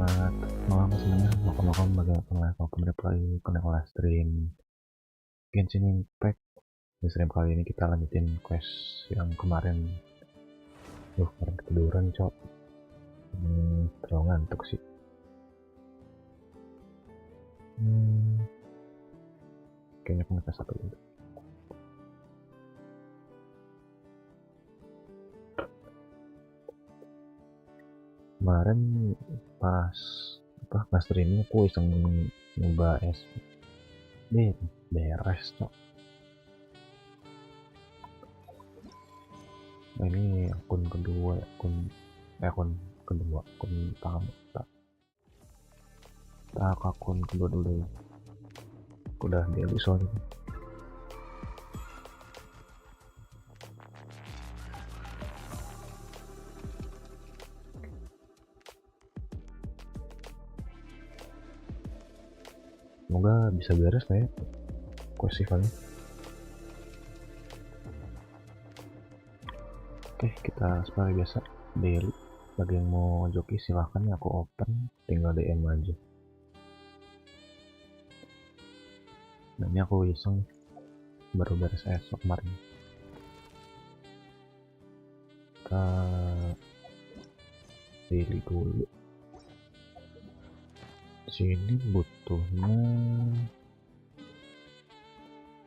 Selamat malam semuanya, welcome bagi play connect live stream GENSHIN Impact. Di stream kali ini kita lanjutin quest yang kemarin. Kemarin ketiduran cok, terlalu ngantuk sih. Kayaknya aku ngetes satu dulu. Kemarin pas streaming aku iseng membahas beres cok. Nah, ini akun kedua, akun pertama. Akun kedua dulu. Udah daily soalnya. Semoga bisa beres lah ya festivalnya. Oke, kita seperti biasa daily. Bagi yang mau joki silahkan ya, aku open, tinggal DM aja. Nah, ini aku iseng, baru beres esok kemarin. Kita daily dulu. Sini butuhnya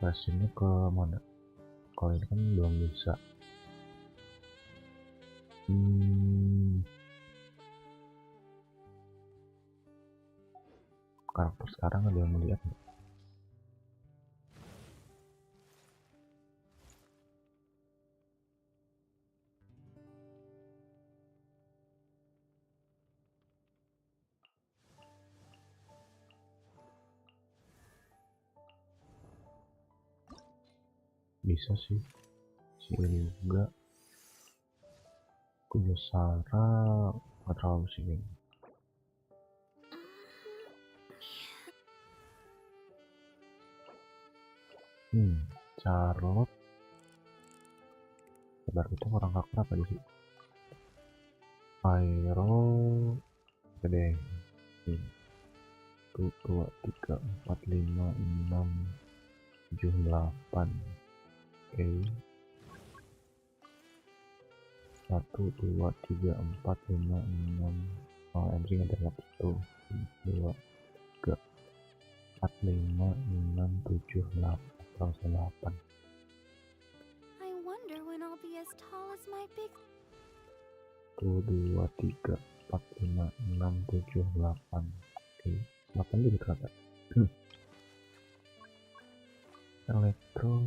Beresinnya ke mana? Kalau ini kan belum bisa. Karakter sekarang ada yang melihat nggak? Bisa sih, sini juga punya Sarah nggak terlalu sih. Charlotte sabar, itu orang karakter apa di sini? Aero gede 1, 2, 3, 4, 5, 6, 7, 8. Oke, 1, 2, 3, 4, 5, 6. Oh, anjing ada 1, 2, 3, 4, 5, 6, 7, 8. I wonder when I'll be as tall as my big 1, 2, 3, 4, 5, 6, 7, 8. Oke, 8 juga ternyata. Elektro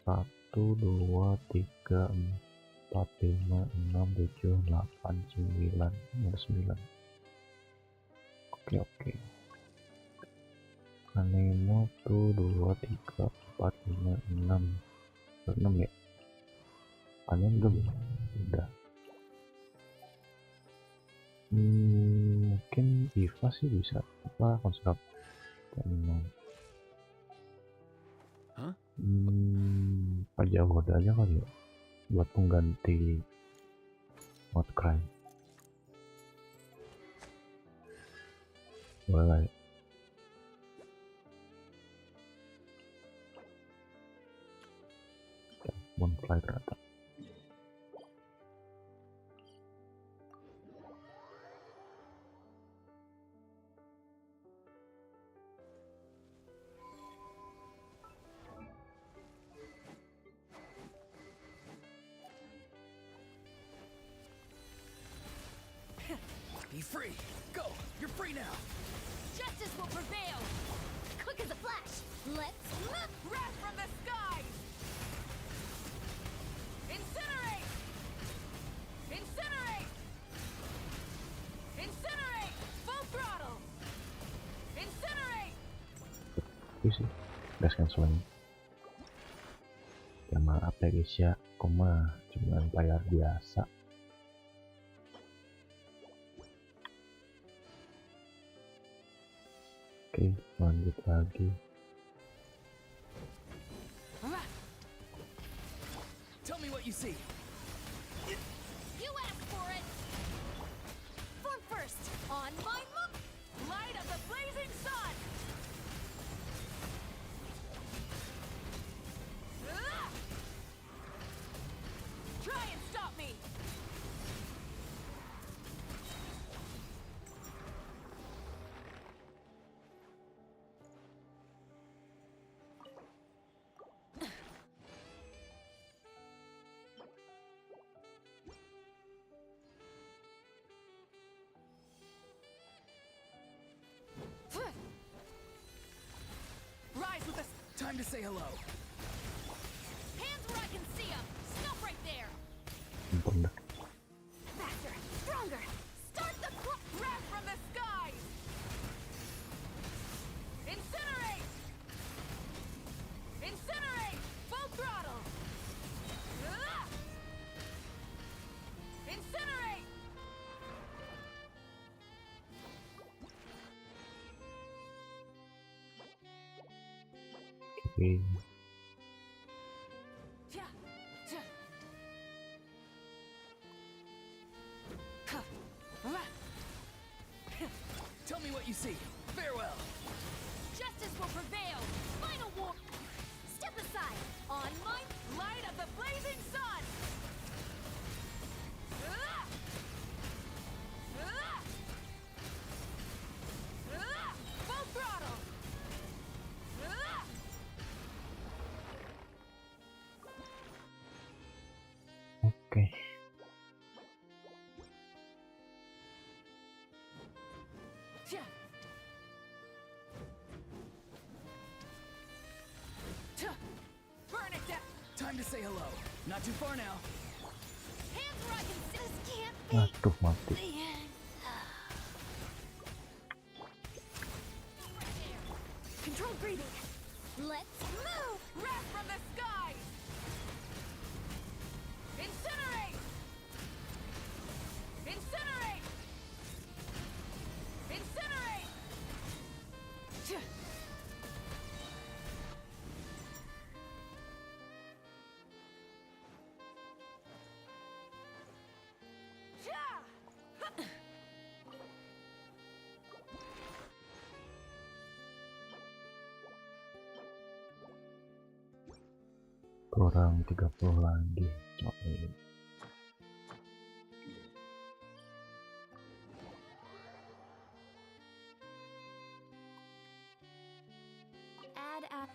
1, 2, 3, 4, 5, 6, 7, 8, 9. Ada 9. Oke. Anemo 1, 2, 3, 4, 5, 6. 6 ya? Panen belum ya? Udah. Mungkin Diva sih bisa. Apa konsep? Pajak godanya kali ya, buat pengganti mod crime. Boleh lah ya. Bonfly ternyata. Be free. Go. You're free now. justice will prevail. Quick as a flash. Let's Wrath from the skies. Incinerate. Incinerate. Incinerate. Full throttle. Incinerate. Itu sih gas canceling. Ya maaf ya guys ya, koma cuman player biasa. Oke, lanjut lagi. Tell me what you see. You asked for it. Form first. On my mark. Time to say hello. Hands where I can see them. Stop right there. Ampun dah. Faster, stronger. Start the clock. Wrath from the skies! Incinerate! Incinerate! Full throttle! Ah! Incinerate! Oke. Ja, ja. Ha. Rah. Tell me what you see. Farewell. Justice will prevail. Final war. Step aside. On my Light of the blazing sun! Ah! Ah! Ah! Full throttle! Ah! Oke. Ja. Ja. Burn it down! Time to say hello. Not too far now. hands where I can see. This can't be Aduh, mati. the end. Controlled breathing. Let's move. Wrath from the skies! Incinerate! Incinerate! Incinerate! Ja. Ja. Kurang 30 lagi. Oke. Add.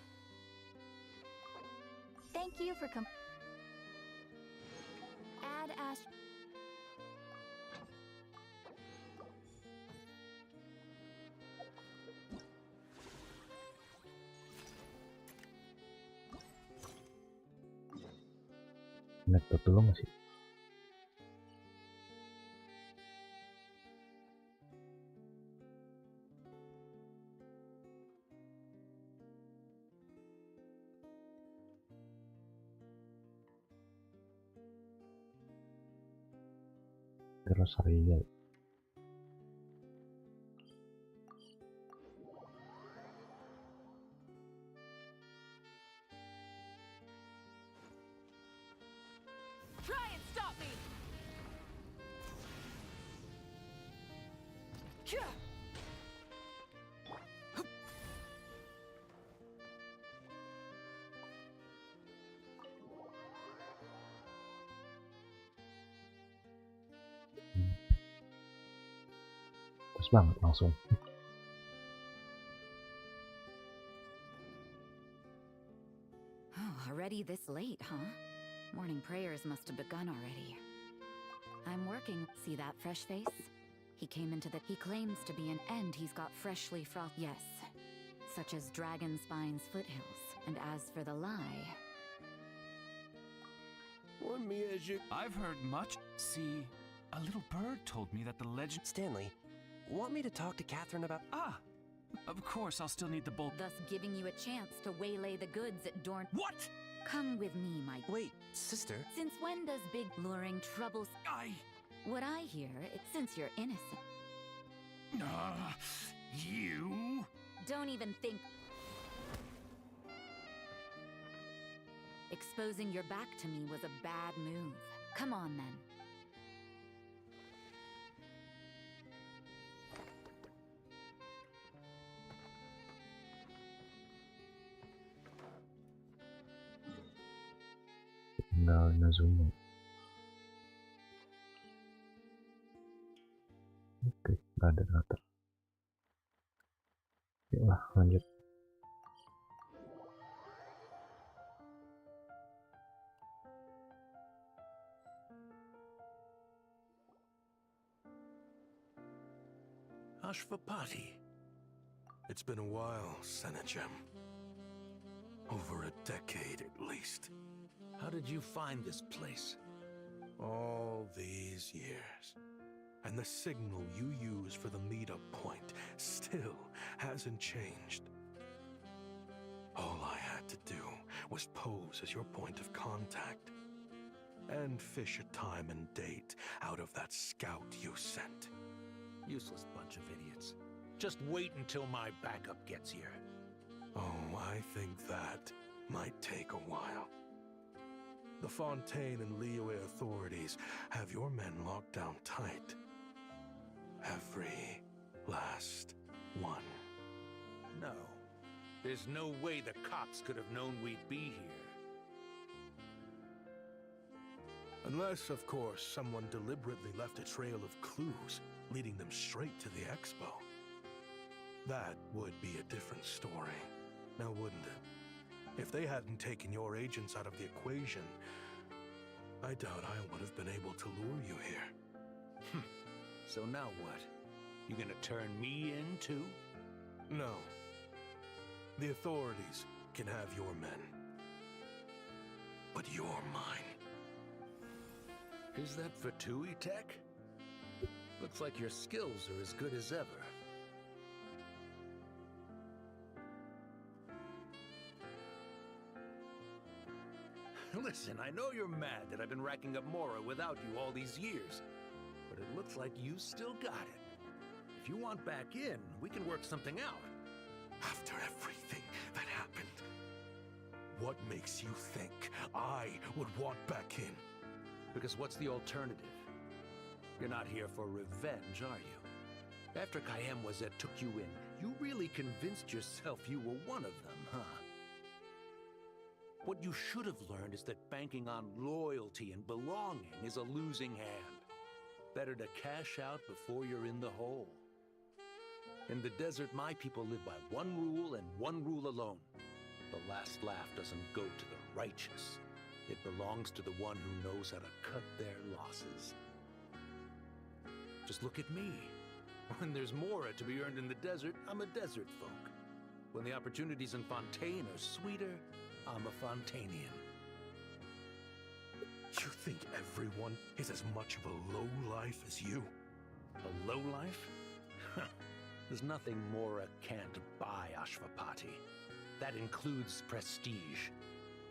Thank you for Add as. Net dulu nggak sih? Terus Ria. Try and stop me! Ja. Pas banget langsung. Oh, already this late, huh? Morning prayers must have begun already. I'm working. See that fresh face? He came into the... He claims to be an end. He's got freshly frothed... Yes. Such as Dragon Spine's foothills. And as for the lie... I've heard much. See, a little bird told me that the legend... Stanley, want me to talk to Catherine about... Ah! Of course, I'll still need the bull... Thus giving you a chance to waylay the goods at Dorn... What? Come with me, my... Wait, sister? Since when does big luring troubles... What I hear is since you're innocent... You? Don't even think... Exposing your back to me was a bad move. Come on, then. Tinggal Nazuma. Oke, nggak ada data. Yuklah, lanjut. Ashvapati. It's been a while, Senacham. Over a decade at least. How did you find this place? All these years. And the signal you use for the meetup point still hasn't changed. All I had to do was pose as your point of contact and fish a time and date out of that scout you sent. Useless bunch of idiots. Just wait until my backup gets here. Oh, I think that might take a while. The Fontaine and Liyue authorities have your men locked down tight. Every last one. No. There's no way the cops could have known we'd be here. Unless, of course, someone deliberately left a trail of clues leading them straight to the expo. That would be a different story, now wouldn't it? If they hadn't taken your agents out of the equation, I doubt I would have been able to lure you here. So now what? You gonna turn me in too? No. The authorities can have your men. But you're mine. Is that Fatui tech? Looks like your skills are as good as ever. Listen, I know you're mad that I've been racking up Mora without you all these years, but it looks like you still got it. If you want back in, we can work something out. After everything that happened, what makes you think I would want back in? Because what's the alternative? You're not here for revenge, are you? After Kayemwazet took you in, you really convinced yourself you were one of them, huh? What you should have learned is that banking on loyalty and belonging is a losing hand. Better to cash out before you're in the hole. In the desert, my people live by one rule and one rule alone. The last laugh doesn't go to the righteous. It belongs to the one who knows how to cut their losses. Just look at me. When there's Mora to be earned in the desert, I'm a desert folk. When the opportunities in Fontaine are sweeter, I'm a Fontainian. You think everyone is as much of a lowlife as you? A lowlife? There's nothing Mora can't buy, Ashvapati. That includes prestige.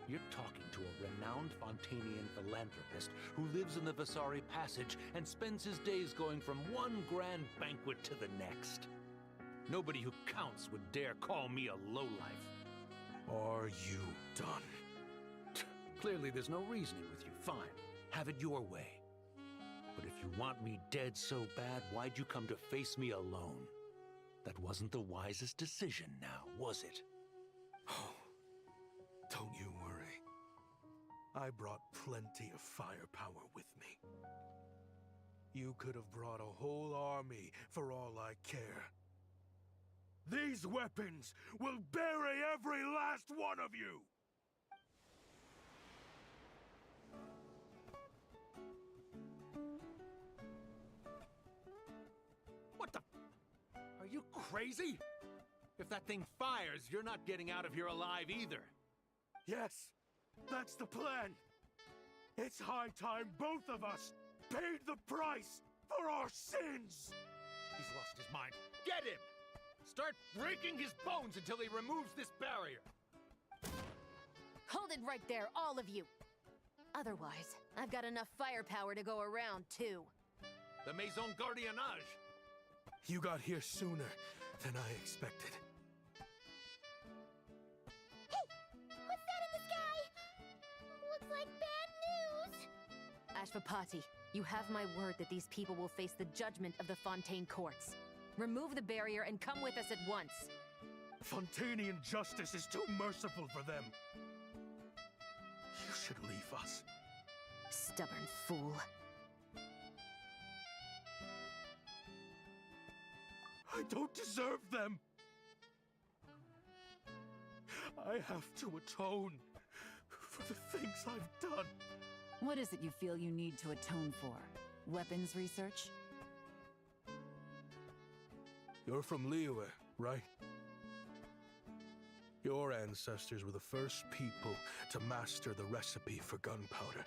You're talking to a renowned Fontainian philanthropist who lives in the Vasari Passage and spends his days going from one grand banquet to the next. Nobody who counts would dare call me a lowlife. Are you done? Clearly there's no reasoning with you. Fine, have it your way. But if you want me dead so bad, why'd you come to face me alone? That wasn't the wisest decision now, was it? Oh, don't you worry. I brought plenty of firepower with me. You could have brought a whole army for all I care. These weapons will bury every last one of you! What the? Are you crazy? If that thing fires, you're not getting out of here alive either. Yes, that's the plan. It's high time both of us paid the price for our sins! He's lost his mind. Get him! Start breaking his bones until he removes this barrier! Hold it right there, all of you! Otherwise, I've got enough firepower to go around, too. The Maison Gardiennage! You got here sooner than I expected. Hey! What's that in the sky? Looks like bad news! Ashvapati, you have my word that these people will face the judgment of the Fontaine courts. Remove the barrier and come with us at once. Fontainian justice is too merciful for them. You should leave us. Stubborn fool. I don't deserve them. I have to atone for the things I've done. What is it you feel you need to atone for? Weapons research? You're from Liyue, right? Your ancestors were the first people to master the recipe for gunpowder.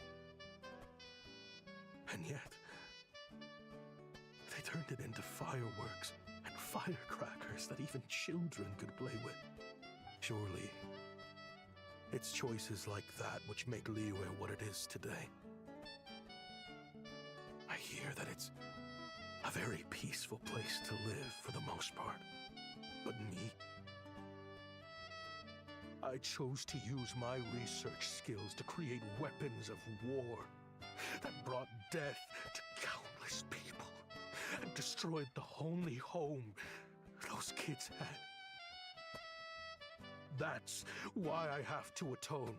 And yet, they turned it into fireworks and firecrackers that even children could play with. Surely, it's choices like that which make Liyue what it is today. I hear that it's a very peaceful place to live for the most part. But me, I chose to use my research skills to create weapons of war that brought death to countless people and destroyed the only home those kids had. That's why I have to atone.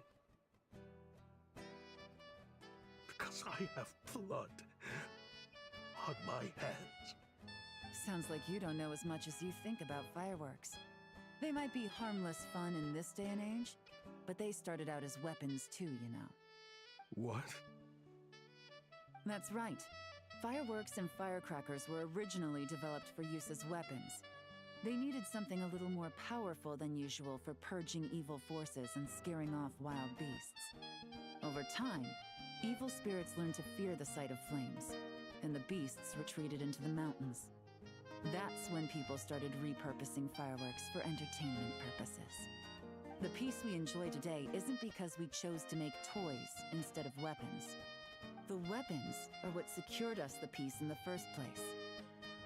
Because I have blood on my hands. Sounds like you don't know as much as you think about fireworks. They might be harmless fun in this day and age, but they started out as weapons too, you know. What? That's right. Fireworks and firecrackers were originally developed for use as weapons. They needed something a little more powerful than usual for purging evil forces and scaring off wild beasts. Over time, evil spirits learned to fear the sight of flames, and the beasts retreated into the mountains. That's when people started repurposing fireworks for entertainment purposes. The peace we enjoy today isn't because we chose to make toys instead of weapons. The weapons are what secured us the peace in the first place.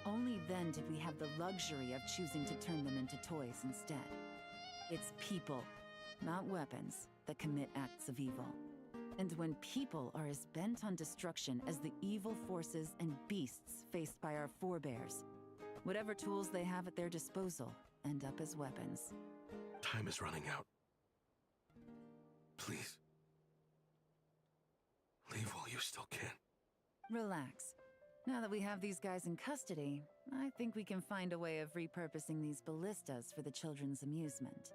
Only then did we have the luxury of choosing to turn them into toys instead. It's people, not weapons, that commit acts of evil. And when people are as bent on destruction as the evil forces and beasts faced by our forebears, whatever tools they have at their disposal end up as weapons. Time is running out. Please. Leave while you still can. Relax. Now that we have these guys in custody, I think we can find a way of repurposing these ballistas for the children's amusement.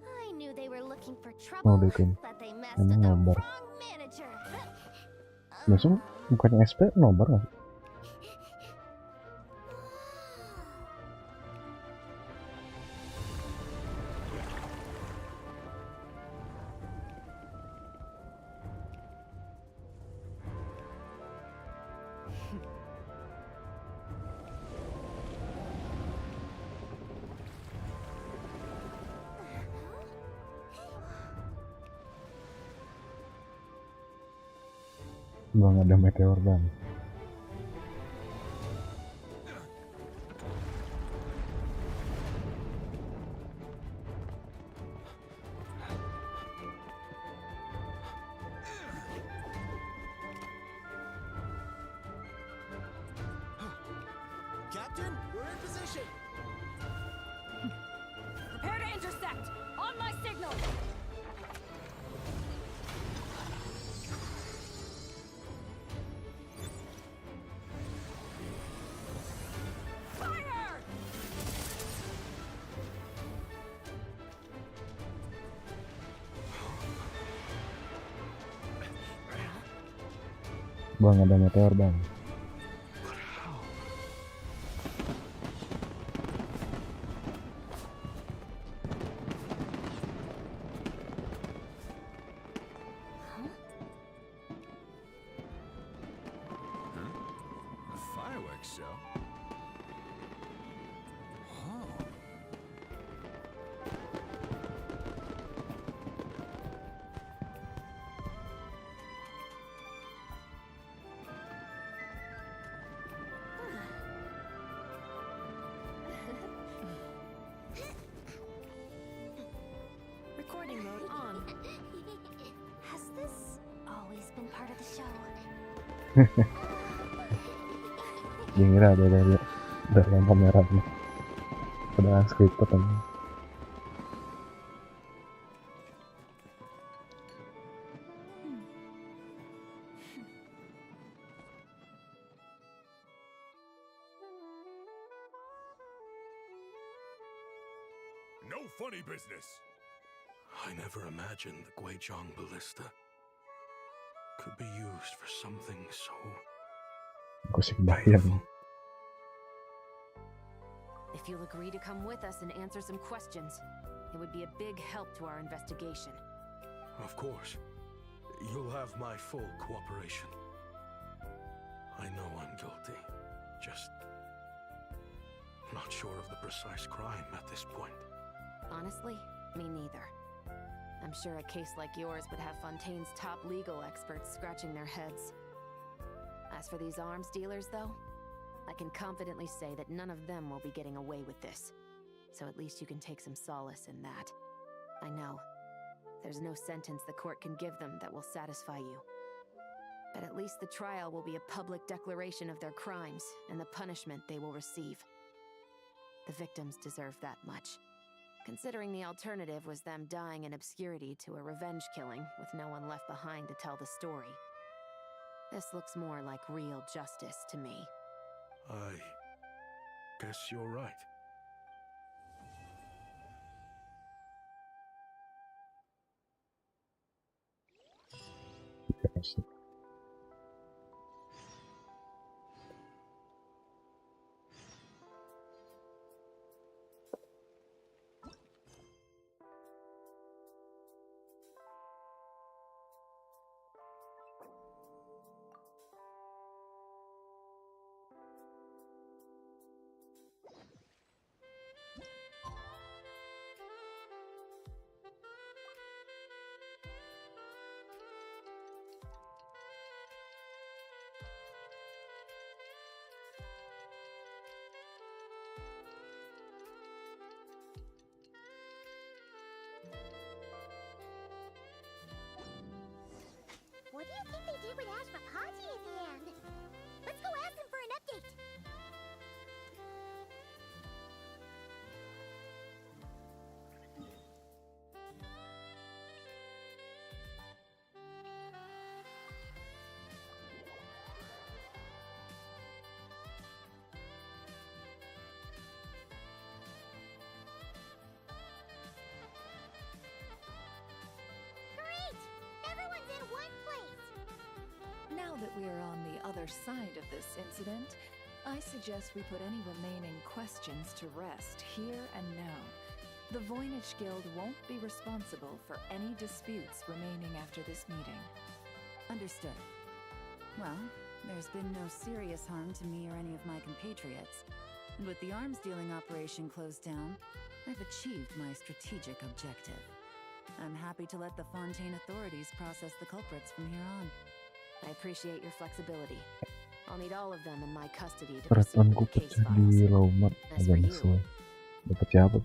I knew they were looking for Oh, trouble, bikin. but they messed Emang with the nobar. wrong manager. Biasanya bukannya SP nobar nggak sih? Bang, ada meteor bang. Captain, we're in position. Prepare to intersect! On my signal! Fire! Bang, ada meteor bang. A fireworks show? Oh. Recording mode on. Has this always been part of the Kira ada lampu merahnya. Padahal scripted aja. No funny business. I never imagined the Guizhong ballista could be used for something so Aku sih bayang. If you'll agree to come with us and answer some questions, it would be a big help to our investigation. Of course. You'll have my full cooperation. I know I'm guilty. Just not sure of the precise crime at this point. Honestly, me neither. I'm sure a case like yours would have Fontaine's top legal experts scratching their heads. As for these arms dealers, though, I can confidently say that none of them will be getting away with this. So at least you can take some solace in that. I know, there's no sentence the court can give them that will satisfy you. But at least the trial will be a public declaration of their crimes and the punishment they will receive. The victims deserve that much, considering the alternative was them dying in obscurity to a revenge killing with no one left behind to tell the story. This looks more like real justice to me. I guess you're right. What do you think they did with Ashvapati at the end? Let's go ask them for an update. Everyone's in one place! Now that we are on the other side of this incident, I suggest we put any remaining questions to rest here and now. The Voynich Guild won't be responsible for any disputes remaining after this meeting. Understood. Well, there's been no serious harm to me or any of my compatriots. And with the arms dealing operation closed down, I've achieved my strategic objective. I'm happy to let the Fontaine authorities process the culprits from here on. I appreciate your flexibility. I'll need all of them in my custody to proceed Perasaanku with the case pecah di files. Laumat As agak for you, nyesel. Dapat siapa?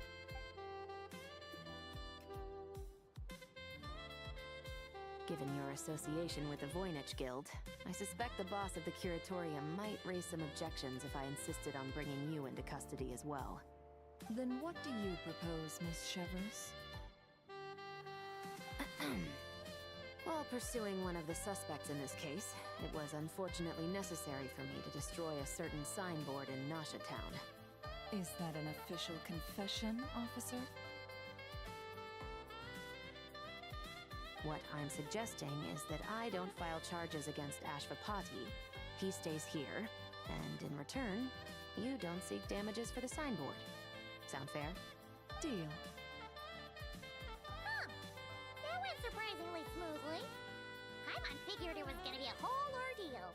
given your association with the Voynich Guild, I suspect the boss of the Curatorium might raise some objections if I insisted on bringing you into custody as well. Then what do you propose, Miss Chevers? While pursuing one of the suspects in this case, it was unfortunately necessary for me to destroy a certain signboard in Nasha Town. Is that an official confession, officer? What I'm suggesting is that I don't file charges against Ashvapati. He stays here, and in return, you don't seek damages for the signboard. Sound fair? Deal. Huh. That went surprisingly smoothly. Paimon figured it was gonna be a whole ordeal.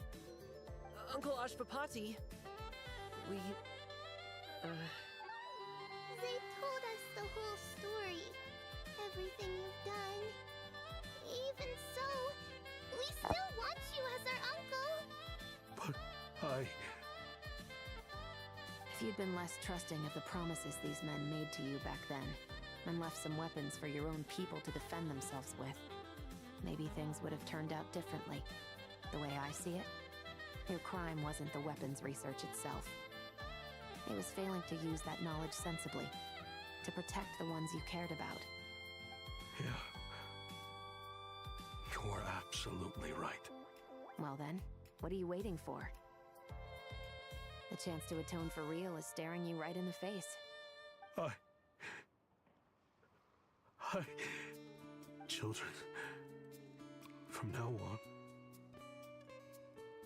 Uncle Ashvapati, we... They told us the whole story. Everything you've done. Even so, we still want you as our uncle. But I... If you'd been less trusting of the promises these men made to you back then, and left some weapons for your own people to defend themselves with, maybe things would have turned out differently. The way I see it, Your crime wasn't the weapons research itself. It was failing to use that knowledge sensibly, to protect the ones you cared about. Yeah. You're absolutely right. Well then, what are you waiting for? The chance to atone for real is staring you right in the face. Children, from now on,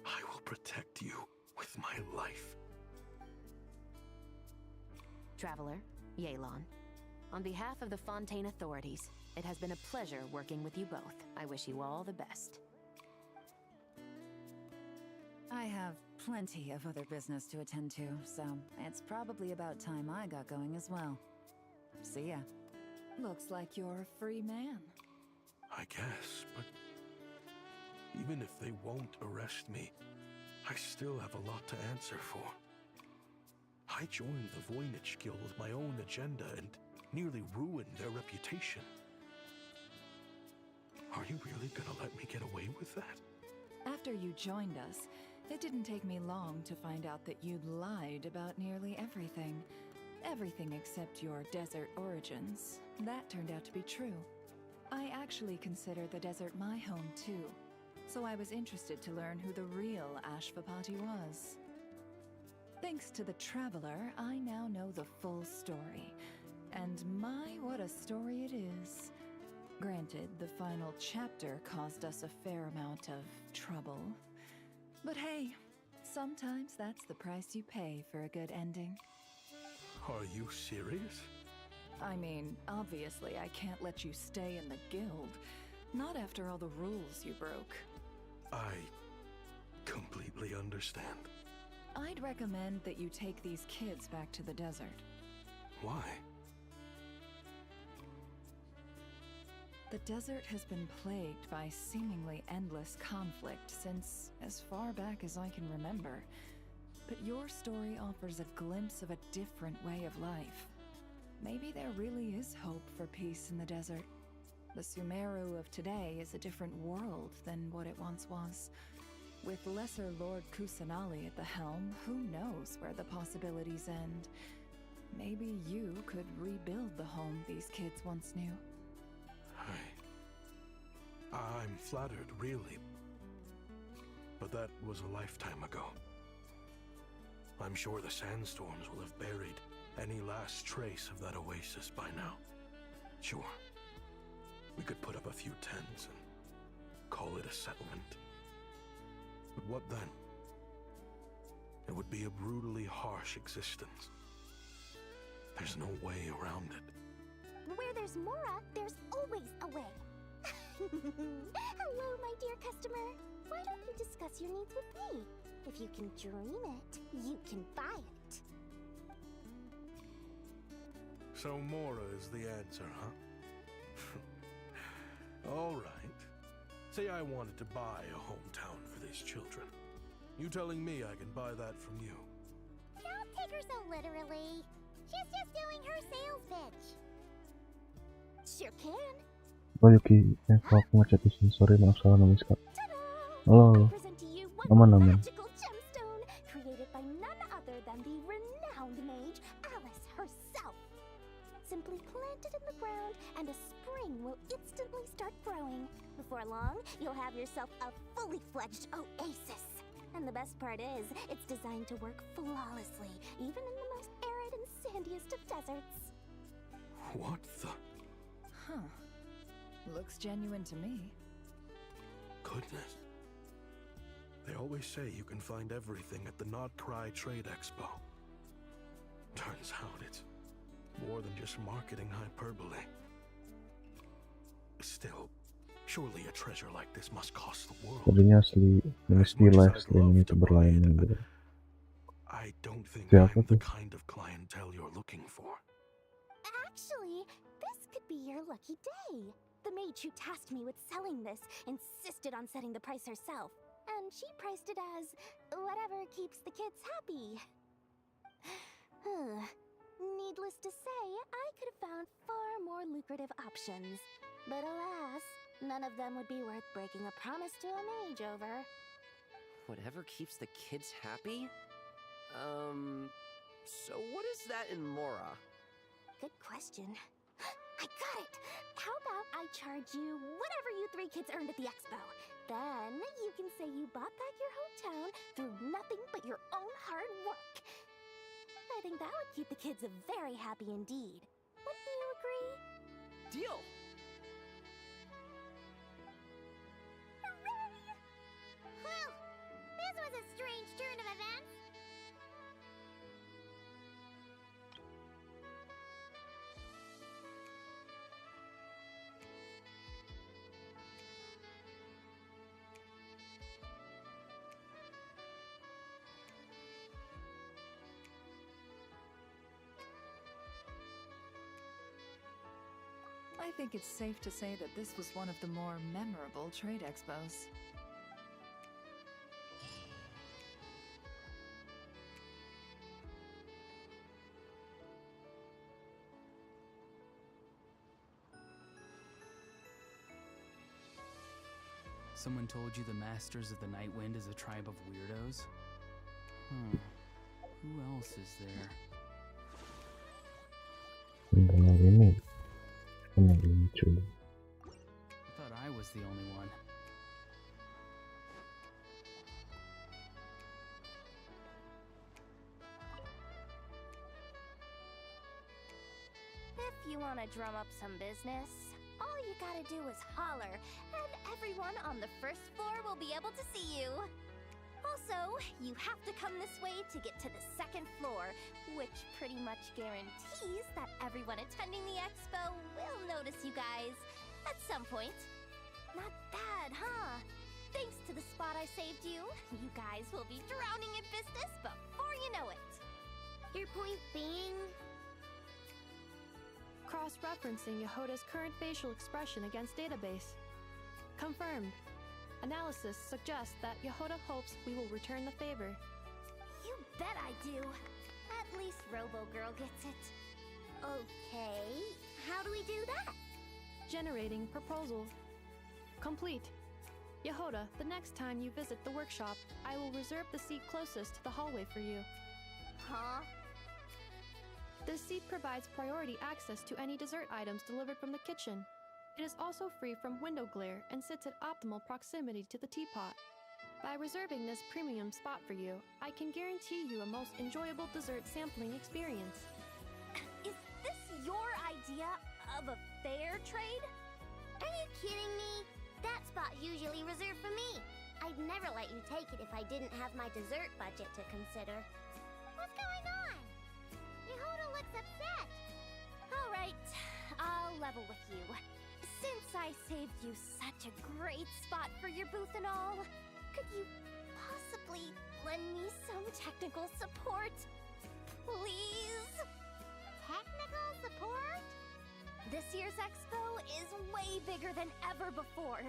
I will protect you with my life. Traveler, Yelan, on behalf of the Fontaine authorities, it has been a pleasure working with you both. I wish you all the best. I have plenty of other business to attend to, so it's probably about time I got going as well. See ya. Looks like you're a free man. I guess, but even if they won't arrest me, I still have a lot to answer for. I joined the Voynich Guild with my own agenda and nearly ruined their reputation. Are you really gonna let me get away with that? After you joined us, it didn't take me long to find out that you'd lied about nearly everything. Everything except your desert origins. That turned out to be true. I actually consider the desert my home too, so I was interested to learn who the real Ashvapati was. Thanks to the Traveler, I now know the full story. And my, what a story it is. Granted, the final chapter caused us a fair amount of trouble. But hey, sometimes that's the price you pay for a good ending. Are you serious? I mean, obviously I can't let you stay in the guild. Not after all the rules you broke. I completely understand. I'd recommend that you take these kids back to the desert. Why? The desert has been plagued by seemingly endless conflict since as far back as I can remember. But your story offers a glimpse of a different way of life. Maybe there really is hope for peace in the desert. The Sumeru of today is a different world than what it once was. With Lesser Lord Kusanali at the helm, who knows where the possibilities end? Maybe you could rebuild the home these kids once knew. I'm flattered, really. But that was a lifetime ago. I'm sure the sandstorms will have buried any last trace of that oasis by now. Sure, we could put up a few tents and call it a settlement. But what then? It would be a brutally harsh existence. There's no way around it. Where there's Mora, there's always a way. Hello, my dear customer. Why don't you discuss your needs with me? If you can dream it, you can buy it. So Mora is the answer, huh? All right. Say I wanted to buy a hometown for these children. You telling me I can buy that from you? Don't take her so literally. She's just doing her sales pitch. Sure can. Oh Yuki, kalau aku ngechat di sini, sorry maaf salah nulis kak. Halo, aman. Magical gemstone created by none other than the renowned mage Alice herself. Simply plant it in the ground and a spring will instantly start growing. Before long, you'll have yourself a fully fledged oasis. And the best part is, it's designed to work flawlessly, even in the most arid and sandiest of deserts. What the? Huh. Looks genuine to me. Goodness. They always say you can find everything at the Not Cry Trade Expo. Turns out it's more than just marketing hyperbole. Still, surely a treasure like this must cost the world. Tadinya asli, mesti live stream itu berlain gitu. I don't think Siapa I'm the tuh? kind of clientele you're looking for. Actually, this could be your lucky day. The mage who tasked me with selling this insisted on setting the price herself, and she priced it as whatever keeps the kids happy. Needless to say, I could have found far more lucrative options. But alas, none of them would be worth breaking a promise to a mage over. Whatever keeps the kids happy? So what is that in Mora? Good question. I got it! How about I charge you whatever you 3 kids earned at the expo? Then you can say you bought back your hometown through nothing but your own hard work. I think that would keep the kids very happy indeed. Wouldn't you agree? Deal! Hooray! Well, this was a strange turn of events. I think it's safe to say that this was one of the more memorable trade expos. Someone told you the Masters of the Night Wind is a tribe of weirdos? Who else is there? Bentar ini yang lucu. I thought I was the only one. If you want to drum up some business, all you gotta do is holler, and everyone on the first floor will be able to see you. Also, you have to come this way to get to the second floor, which pretty much guarantees that everyone attending the expo will notice you guys at some point. Not bad, huh? Thanks to the spot I saved you, you guys will be drowning in business before you know it. Your point being? Cross-referencing Yehoda's current facial expression against database. Confirmed. Analysis suggests that Yehoda hopes we will return the favor. You bet I do. At least Robo-Girl gets it. Okay, how do we do that? Generating proposal. Complete. Yehoda, the next time you visit the workshop, I will reserve the seat closest to the hallway for you. Huh? This seat provides priority access to any dessert items delivered from the kitchen. It is also free from window glare and sits at optimal proximity to the teapot. By reserving this premium spot for you, I can guarantee you a most enjoyable dessert sampling experience. Is this your idea of a fair trade? Are you kidding me? That spot's usually reserved for me. I'd never let you take it if I didn't have my dessert budget to consider. What's going on? Yehoda looks upset. All right, I'll level with you. Since I saved you such a great spot for your booth and all, could you possibly lend me some technical support? Please? Technical support? This year's expo is way bigger than ever before,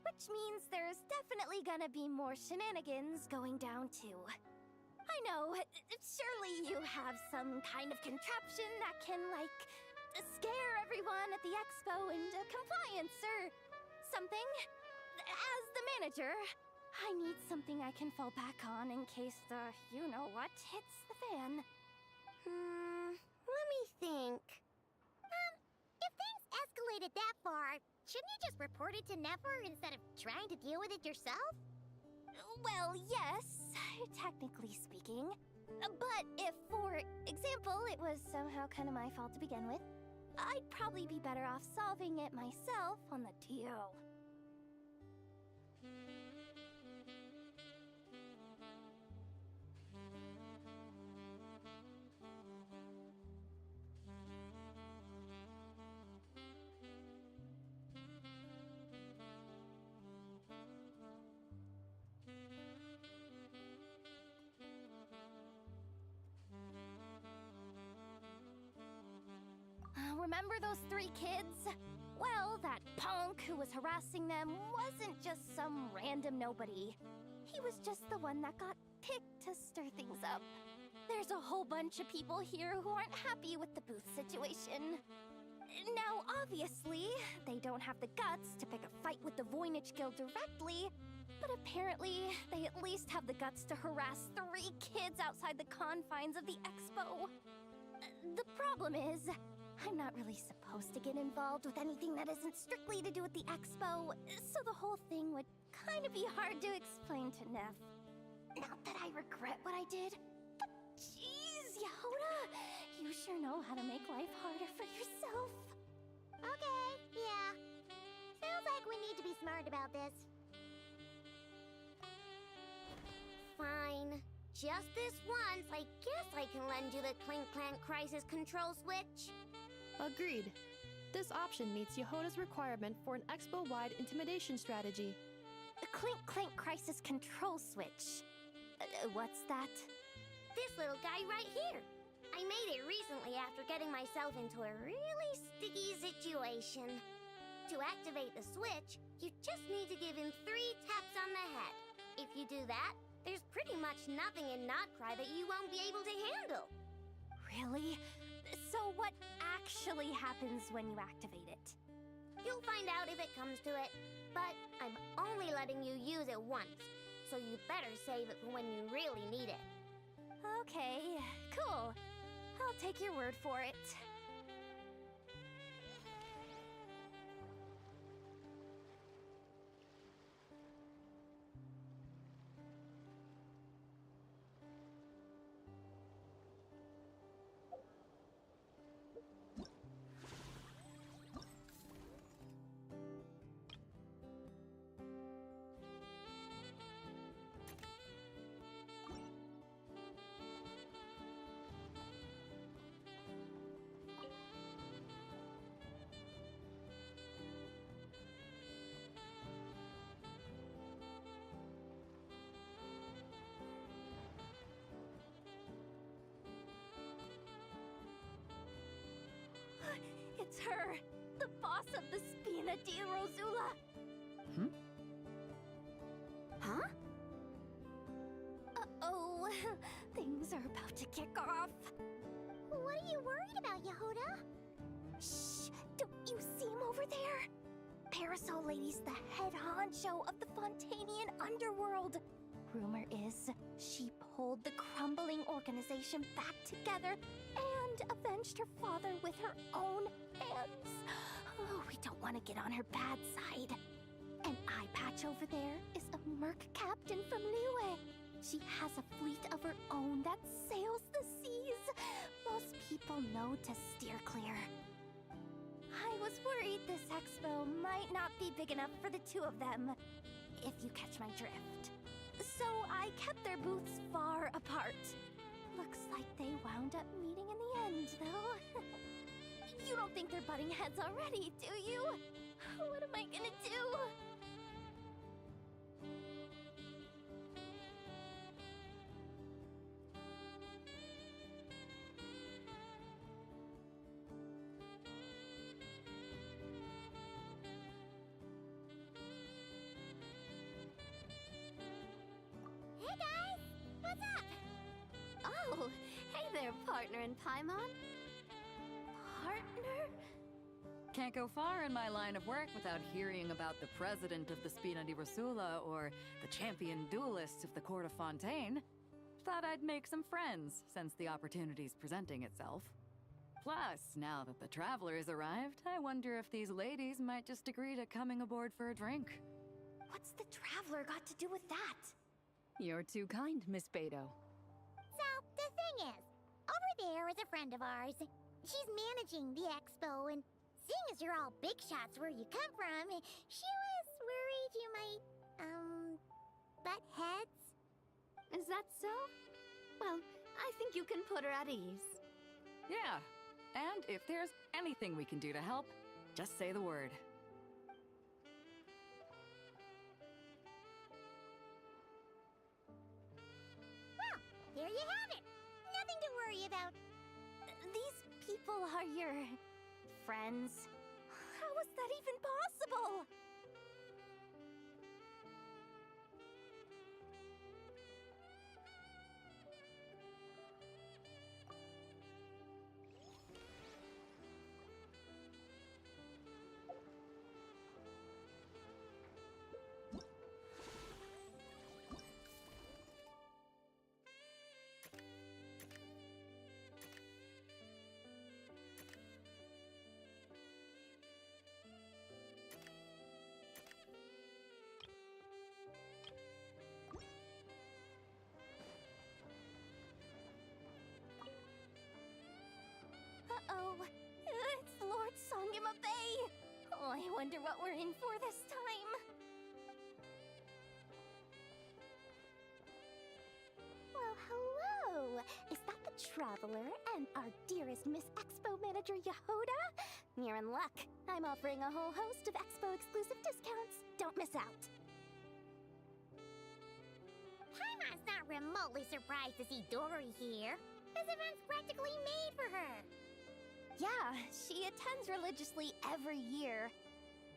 which means there's definitely gonna be more shenanigans going down too. I know, surely you have some kind of contraption that can, like, scare everyone at the expo into compliance or something. As the manager, I need something I can fall back on in case the you-know-what hits the fan. Let me think. If things escalated that far, shouldn't you just report it to Nefer instead of trying to deal with it yourself? Well, yes, technically speaking. But if, for example, it was somehow kind of my fault to begin with, I'd probably be better off solving it myself on the DL. Remember those 3 kids? Well, that punk who was harassing them wasn't just some random nobody. He was just the one that got picked to stir things up. There's a whole bunch of people here who aren't happy with the booth situation. Now, obviously, they don't have the guts to pick a fight with the Voynich Guild directly, But apparently, they at least have the guts to harass 3 kids outside the confines of the expo. The problem is, I'm not really supposed to get involved with anything that isn't strictly to do with the expo, so the whole thing would kind of be hard to explain to Neff. Not that I regret what I did, but jeez, Yehoda, you sure know how to make life harder for yourself. Okay, yeah. Sounds like we need to be smart about this. Fine. Just this once, I guess I can lend you the Clink Clank Crisis Control Switch. Agreed. This option meets Yehoda's requirement for an expo-wide intimidation strategy. The Clink Clank Crisis Control Switch. What's that? This little guy right here. I made it recently after getting myself into a really sticky situation. To activate the switch, you just need to give him 3 taps on the head. If you do that, there's pretty much nothing in Notcry that you won't be able to handle. Really? So what actually happens when you activate it? You'll find out if it comes to it, but I'm only letting you use it once, so you better save it for when you really need it. Okay, cool. I'll take your word for it. It's her, the boss of the Spina di Rosula. Huh? Uh-oh, things are about to kick off. What are you worried about, Yehoda? Shh, don't you see him over there? Parasol Lady's the head honcho of the Fontanian underworld. Rumor is she pulled the crumbling organization back together and avenged her father with her own hands. Oh, we don't want to get on her bad side. An eye patch over there is a merc captain from Liyue. She has a fleet of her own that sails the seas. Most people know to steer clear. I was worried this expo might not be big enough for the 2 of them, if you catch my drift. So I kept their booths far apart. Looks like they wound up meeting in the end, though. You don't think they're butting heads already, do you? What am I gonna do? Hey guys! What's up? Oh, hey there, partner in Paimon. Partner? Can't go far in my line of work without hearing about the president of the Spina di Rosula or the champion duelists of the court of Fontaine. Thought I'd make some friends since the opportunity's presenting itself. Plus, now that the traveler's arrived, I wonder if these ladies might just agree to coming aboard for a drink. What's the traveler got to do with that? You're too kind, Miss Beto. So, the thing is, over there is a friend of ours. She's managing the expo, and seeing as you're all big shots where you come from, she was worried you might, butt heads. Is that so? Well, I think you can put her at ease. Yeah, and if there's anything we can do to help, just say the word. Well, there you have it. Nothing to worry about. These people are your friends? How is that even possible? wonder what we're in for this time. Well, hello! Is that the Traveler and our dearest Miss Expo Manager Yehoda? You're in luck. I'm offering a whole host of Expo-exclusive discounts. Don't miss out. Paimon's not remotely surprised to see Dory here. This event's practically made for her. Yeah, she attends religiously every year.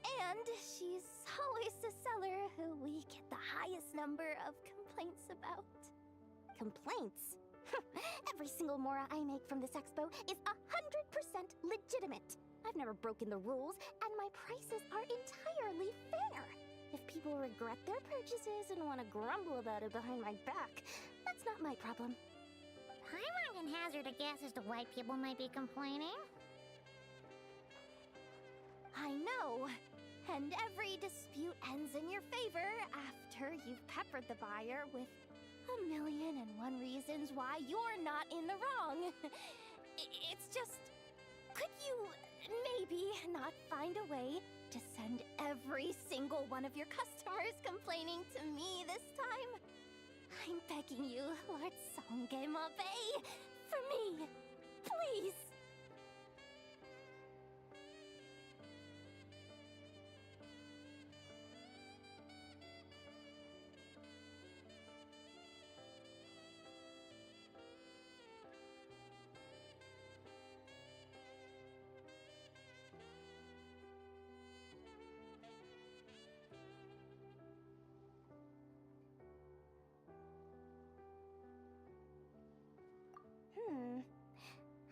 And she's always the seller who we get the highest number of complaints about. Complaints? Every single Mora I make from this expo is 100% legitimate. I've never broken the rules, and my prices are entirely fair. If people regret their purchases and want to grumble about it behind my back, that's not my problem. Paimon can hazard a guess as to why people might be complaining. I know. And every dispute ends in your favor after you've peppered the buyer with 1,000,001 reasons why you're not in the wrong. It's just, could you maybe not find a way to send every single one of your customers complaining to me this time? I'm begging you, Lord Songemabe, for me, please.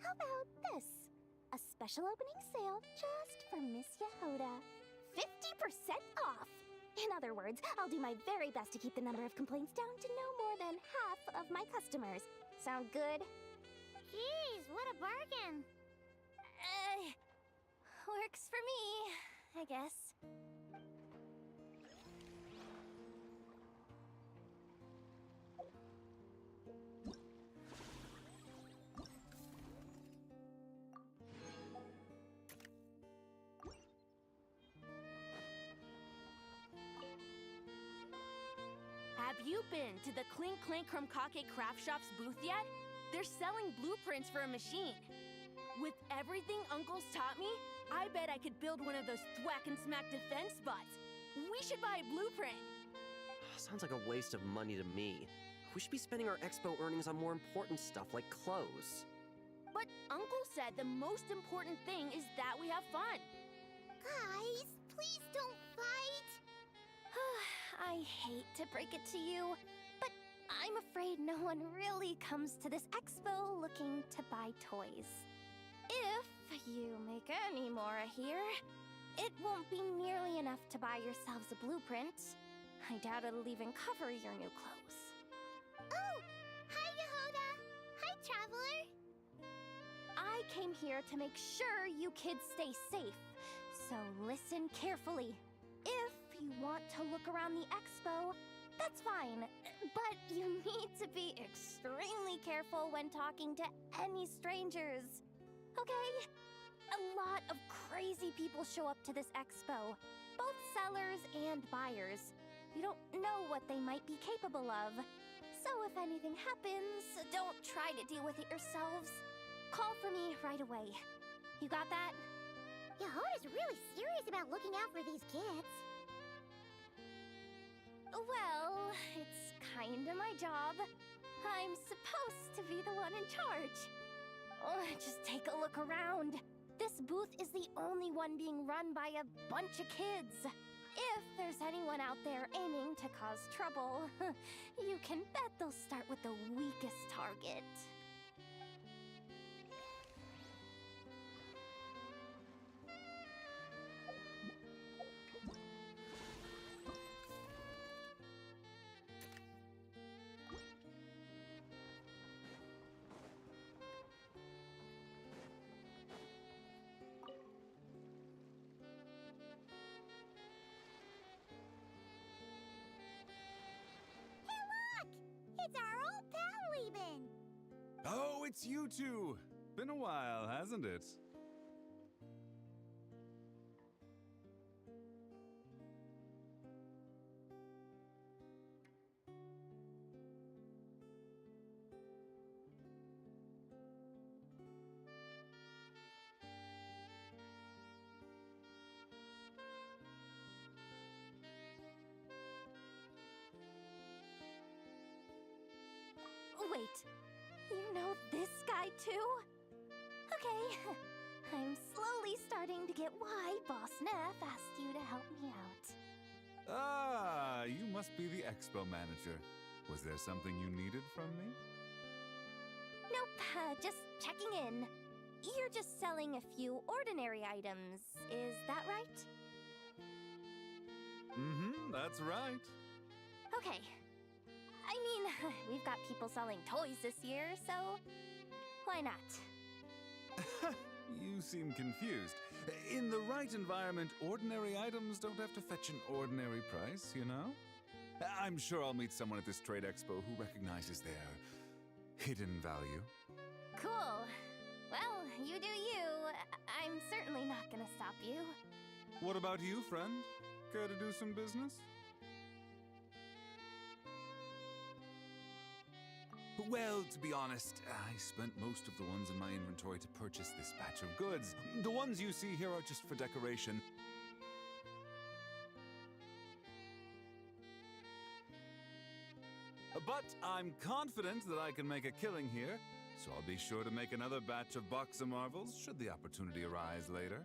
How about this? A special opening sale just for Miss Yehoda. 50% off! In other words, I'll do my very best to keep the number of complaints down to no more than half of my customers. Sound good? Jeez, what a bargain! Works for me, I guess. Have you been to the Clink Clank Krumkake Craft Shop's booth yet? They're selling blueprints for a machine. With everything Uncle's taught me, I bet I could build one of those thwack and smack defense bots. We should buy a blueprint. Sounds like a waste of money to me. We should be spending our expo earnings on more important stuff like clothes. But Uncle said the most important thing is that we have fun. Guys, please don't fight! I hate to break it to you, but I'm afraid no one really comes to this expo looking to buy toys. If you make any more here, it won't be nearly enough to buy yourselves a blueprint. I doubt it'll even cover your new clothes. Oh! Hi, Yehoda! Hi, Traveler! I came here to make sure you kids stay safe, so listen carefully. If you want to look around the expo, that's fine, but you need to be extremely careful when talking to any strangers, okay? A lot of crazy people show up to this expo, both sellers and buyers. You don't know what they might be capable of, so if anything happens, don't try to deal with it yourselves. Call for me right away. You got that? Yehoda's really serious about looking out for these kids. Well, it's kinda my job. I'm supposed to be the one in charge. Oh, just take a look around. This booth is the only one being run by a bunch of kids. If there's anyone out there aiming to cause trouble, you can bet they'll start with the weakest target. It's our old pal, Lieben! Oh, it's you two! Been a while, hasn't it? You know this guy too? Okay, I'm slowly starting to get why Boss Neff asked you to help me out. Ah, you must be the expo manager. Was there something you needed from me? Nope, just checking in. You're just selling a few ordinary items, is that right? Mm-hmm, that's right. Okay. I mean, we've got people selling toys this year, so why not? You seem confused. In the right environment, ordinary items don't have to fetch an ordinary price, you know? I'm sure I'll meet someone at this trade expo who recognizes their hidden value. Cool. Well, you do you. I'm certainly not gonna stop you. What about you, friend? Care to do some business? Well, to be honest, I spent most of the ones in my inventory to purchase this batch of goods. The ones you see here are just for decoration. But I'm confident that I can make a killing here, so I'll be sure to make another batch of Box of Marvels should the opportunity arise later.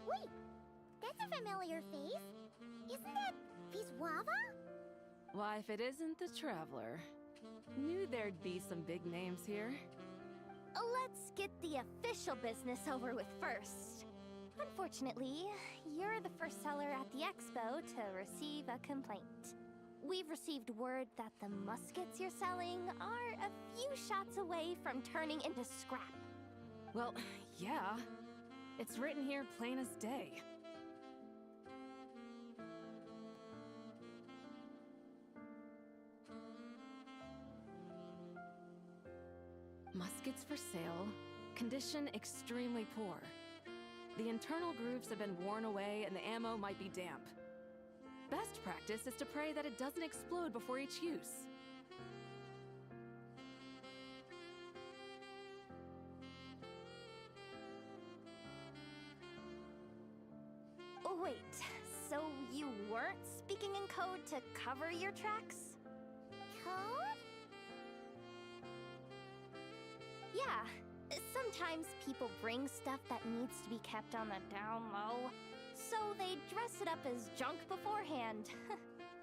Wait, that's a familiar face. Isn't that Viswava? Why, if it isn't the Traveler. Knew there'd be some big names here. Let's get the official business over with first. Unfortunately, you're the first seller at the expo to receive a complaint. We've received word that the muskets you're selling are a few shots away from turning into scrap. Well, yeah. It's written here plain as day. Muskets for sale. Condition extremely poor. The internal grooves have been worn away and the ammo might be damp. Best practice is to pray that it doesn't explode before each use. Wait, so you weren't speaking in code to cover your tracks? Code? Yeah, sometimes people bring stuff that needs to be kept on the down low, so they dress it up as junk beforehand.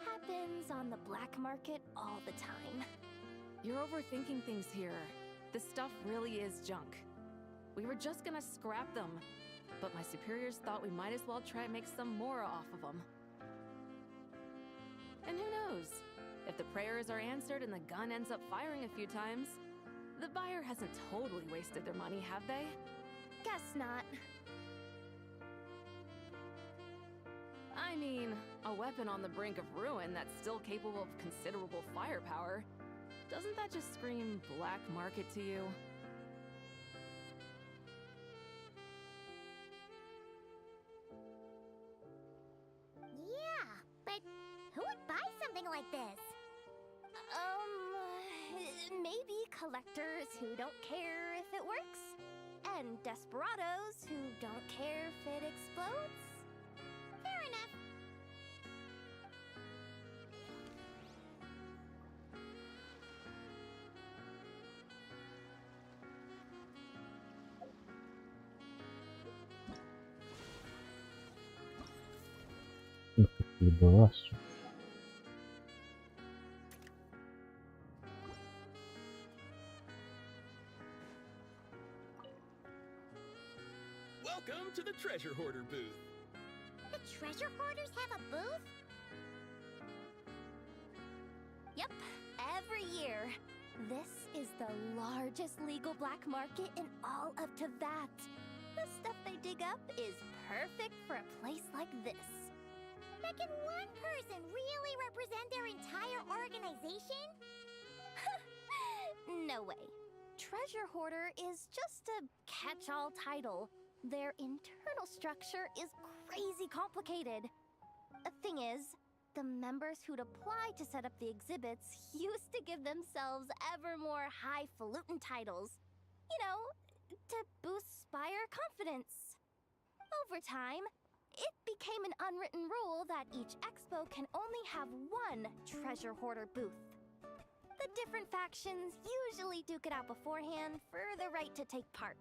Happens on the black market all the time. You're overthinking things here. This stuff really is junk. We were just gonna scrap them, but my superiors thought we might as well try and make some more off of them. And who knows? If the prayers are answered and the gun ends up firing a few times, the buyer hasn't totally wasted their money, have they? Guess not. I mean, a weapon on the brink of ruin that's still capable of considerable firepower. Doesn't that just scream black market to you? Yeah, but who would buy something like this? Maybe collectors who don't care if it works, and desperados who don't care if it explodes. Fair enough. Dibalas. Welcome to the Treasure Hoarder booth. The treasure hoarders have a booth? Yep, every year. This is the largest legal black market in all of Teyvat. The stuff they dig up is perfect for a place like this. But can one person really represent their entire organization? No way. treasure hoarder is just a catch-all title. Their internal structure is crazy complicated. The thing is, the members who'd apply to set up the exhibits used to give themselves ever more highfalutin titles. You know, to boost-spire confidence. Over time, it became an unwritten rule that each expo can only have one treasure hoarder booth. The different factions usually duke it out beforehand for the right to take part.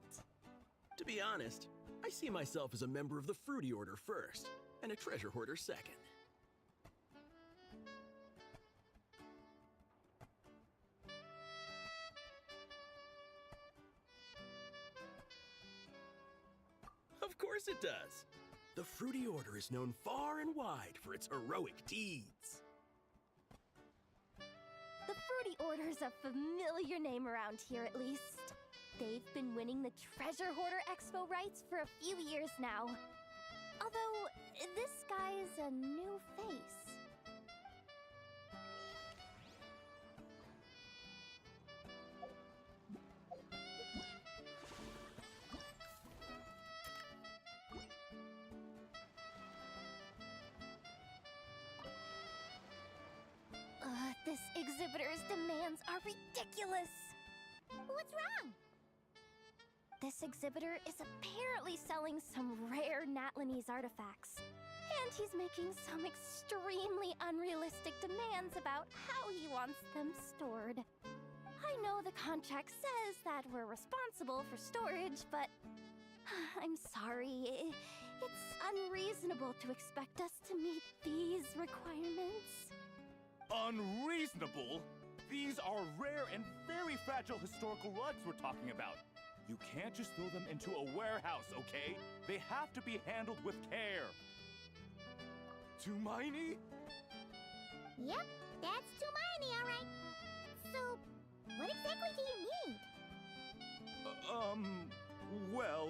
To be honest, I see myself as a member of the Fruity Order first, and a treasure hoarder second. Of course it does. The Fruity Order is known far and wide for its heroic deeds. The Fruity Order's a familiar name around here, at least. They've been winning the Treasure Hoarder Expo rights for a few years now. Although, this guy's a new face. This exhibitor's demands are ridiculous. What's wrong? This exhibitor is apparently selling some rare Natlanese artifacts. And he's making some extremely unrealistic demands about how he wants them stored. I know the contract says that we're responsible for storage, but I'm sorry. It's unreasonable to expect us to meet these requirements. Unreasonable? These are rare and very fragile historical rugs we're talking about. You can't just throw them into a warehouse, okay? They have to be handled with care. Tumaini? Yep, that's Tumaini, all right. So, what exactly do you need? Well,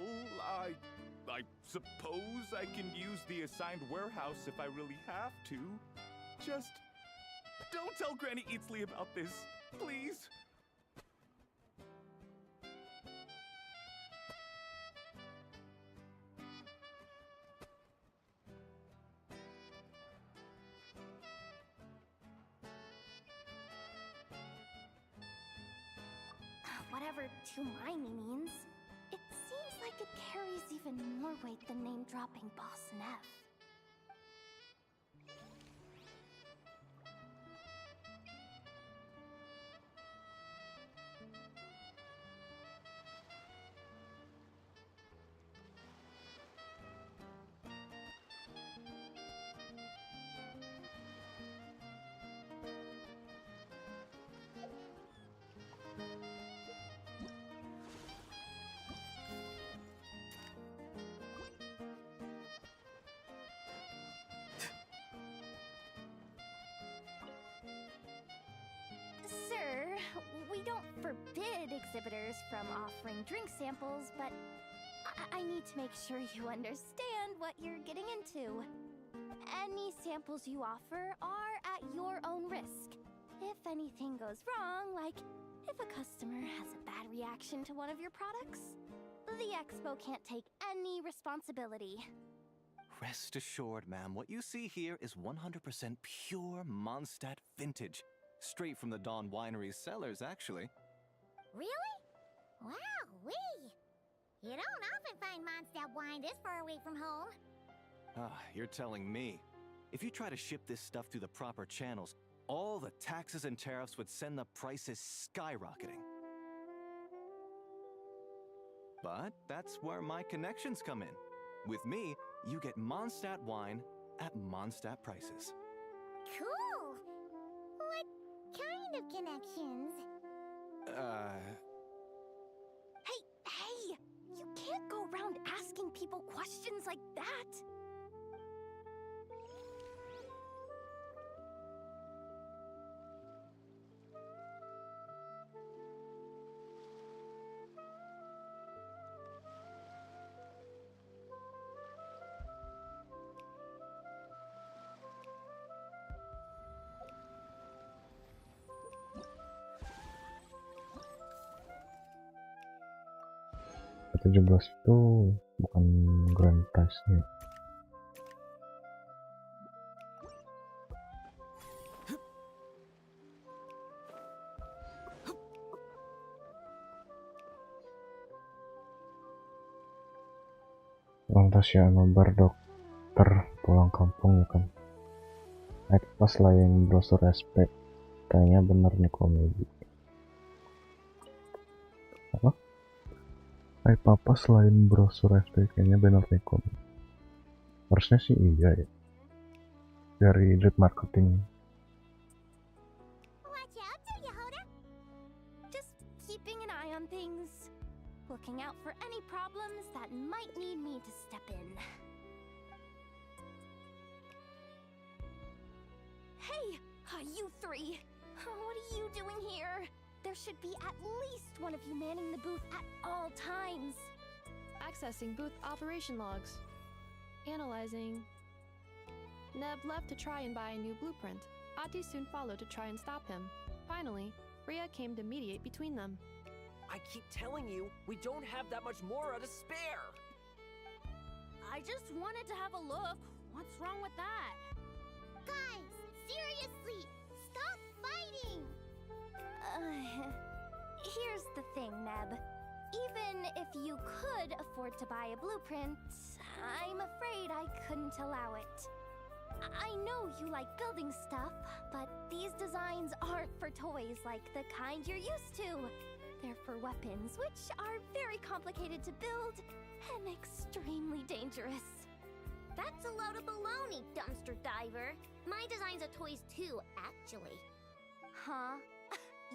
I suppose I can use the assigned warehouse if I really have to. Just don't tell Granny Eatsley about this, please. Whatever Tumaini means, it seems like it carries even more weight than name-dropping Boss Neff. Sir, we don't forbid exhibitors from offering drink samples, but I need to make sure you understand what you're getting into. Any samples you offer are at your own risk. If anything goes wrong, like if a customer has a bad reaction to one of your products, the expo can't take any responsibility. Rest assured, ma'am, what you see here is 100% pure Mondstadt vintage. Straight from the Dawn Winery's cellars, actually. Really? Wow-wee! You don't often find Mondstadt wine this far away from home. Ah, you're telling me. If you try to ship this stuff through the proper channels, all the taxes and tariffs would send the prices skyrocketing. But that's where my connections come in. With me, you get Mondstadt wine at Mondstadt prices. Cool! What kind of connections? Hey! You can't go around asking people questions like that! ke-17 itu bukan grand prize-nya. Lantas ya nobar dokter pulang kampung ya kan. Naik pas lain brosur respect, kayaknya bener nih komedi. Apa? Naik papas lain brosur respect, kayaknya bener nih komedi. Harusnya sih iya ya, dari drip marketing. Watch out, Yehoda. Just keeping an eye on things. Looking out for any problems that might need me to step in. Hey, you three! What are you doing here? There should be at least one of you manning the booth at all times. Accessing booth operation logs. Analyzing. Neb left to try and buy a new blueprint. Ati soon followed to try and stop him. Finally, Rhea came to mediate between them. I keep telling you, we don't have that much Mora to spare! I just wanted to have a look. What's wrong with that? Guys, seriously, stop fighting! Here's the thing, Neb. Even if you could afford to buy a blueprint, I'm afraid I couldn't allow it. I know you like building stuff, but these designs aren't for toys like the kind you're used to. They're for weapons, which are very complicated to build and extremely dangerous. That's a load of baloney, dumpster diver. My designs are toys too, actually. Huh?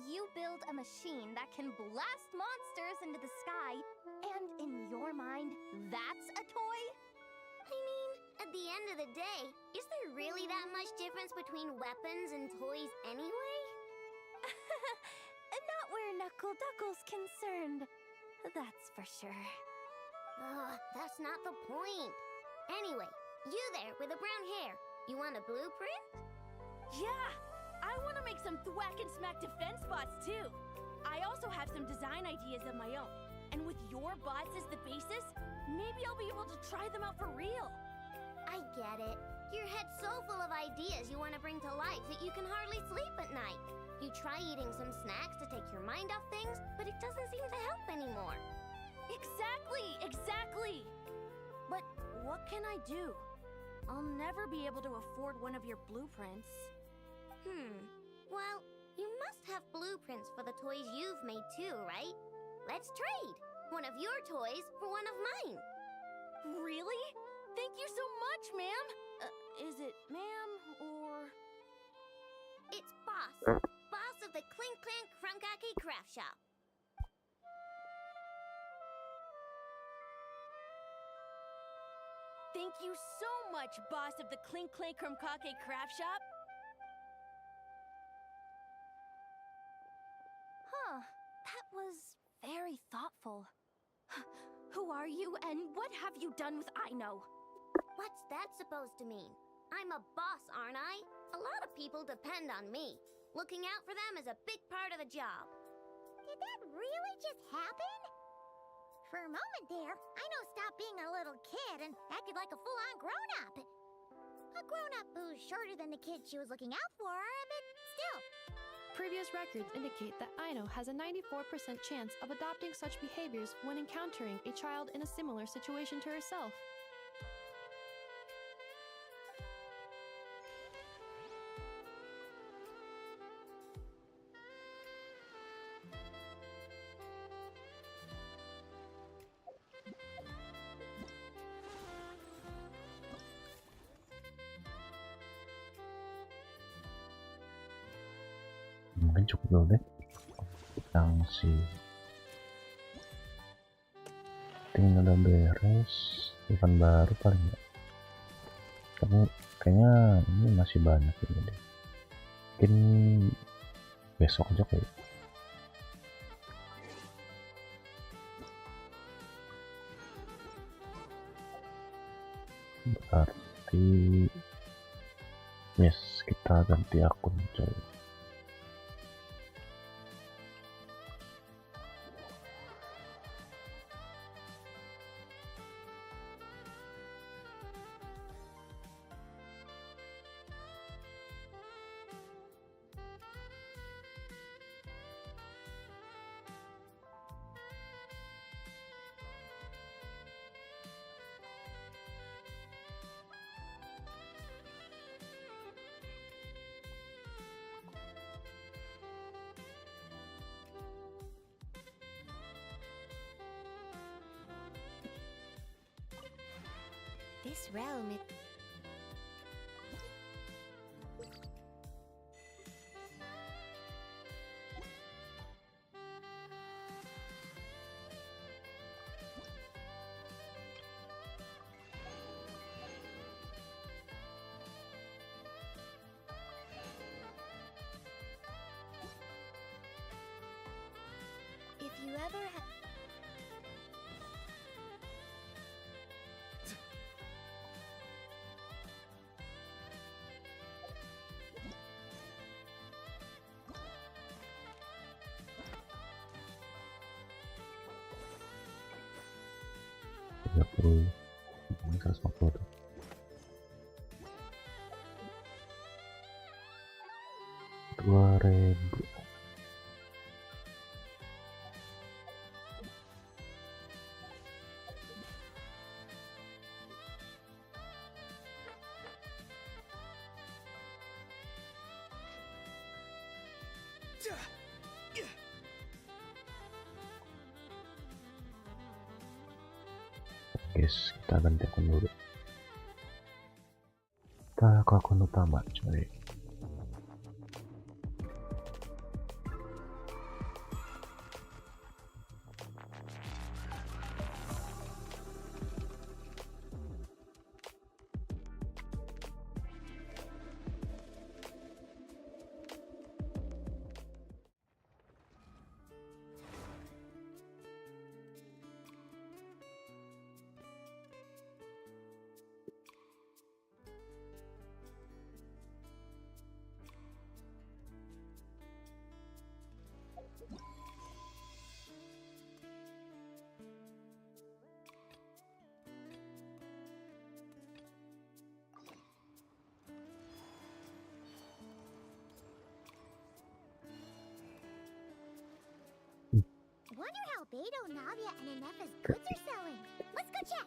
You build a machine that can blast monsters into the sky, and in your mind, that's a toy? I mean, at the end of the day, is there really that much difference between weapons and toys anyway? Not where Knuckle Duckle's concerned, that's for sure. That's not the point. Anyway, you there with the brown hair, you want a blueprint? Yeah! I want to make some thwack and smack defense bots too. I also have some design ideas of my own. And with your bots as the basis, maybe I'll be able to try them out for real. I get it. Your head's so full of ideas you want to bring to life that you can hardly sleep at night. You try eating some snacks to take your mind off things, but it doesn't seem to help anymore. Exactly! But what can I do? I'll never be able to afford one of your blueprints. Well, you must have blueprints for the toys you've made too, right? Let's trade! One of your toys for one of mine. Really? Thank you so much, ma'am! Is it ma'am, or...? It's Boss. Boss of the Clink Clank Krumkake Craft Shop. Thank you so much, boss of the Clink Clank Krumkake Craft Shop. That was very thoughtful. Who are you, and what have you done with Aino? What's that supposed to mean? I'm a boss, aren't I? A lot of people depend on me. Looking out for them is a big part of the job. Did that really just happen? For a moment there, Aino stopped being a little kid and acted like a full-on grown-up. A grown-up who's shorter than the kid she was looking out for, but still. Previous records indicate that Aino has a 94% chance of adopting such behaviors when encountering a child in a similar situation to herself. Mungkin cukup dulu deh sanksi. Tinggal udah beres, event baru paling ya. Tapi kayaknya ini masih banyak ini deh. Mungkin besok aja kayak. Berarti yes, kita ganti akun coy. This realm is... If you ever have... Ini 150 tuh. Rp2.000. Guys, kita ganti akun dulu. Kita ke akun utama, coy. Wonder how Beto, Navia, and Anefa's goods are selling. Let's go check.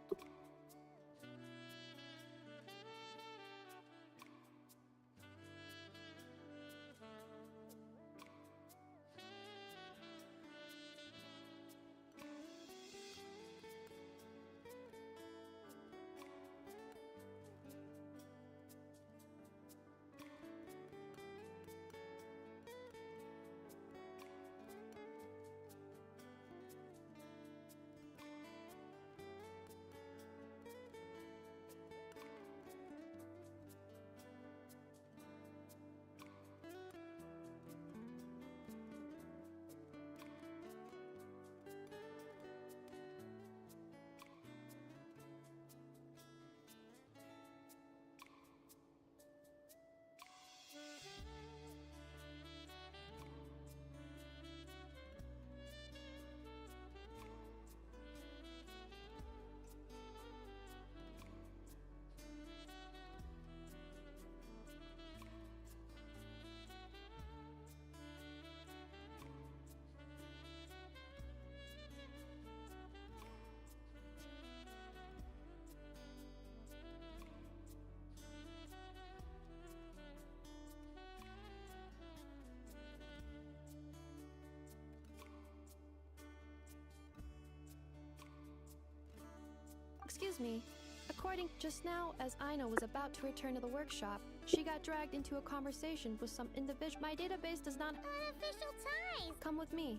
Excuse me. According just now, as Aina was about to return to the workshop, she got dragged into a conversation with some individual. My database does not... Unofficial ties! Come with me.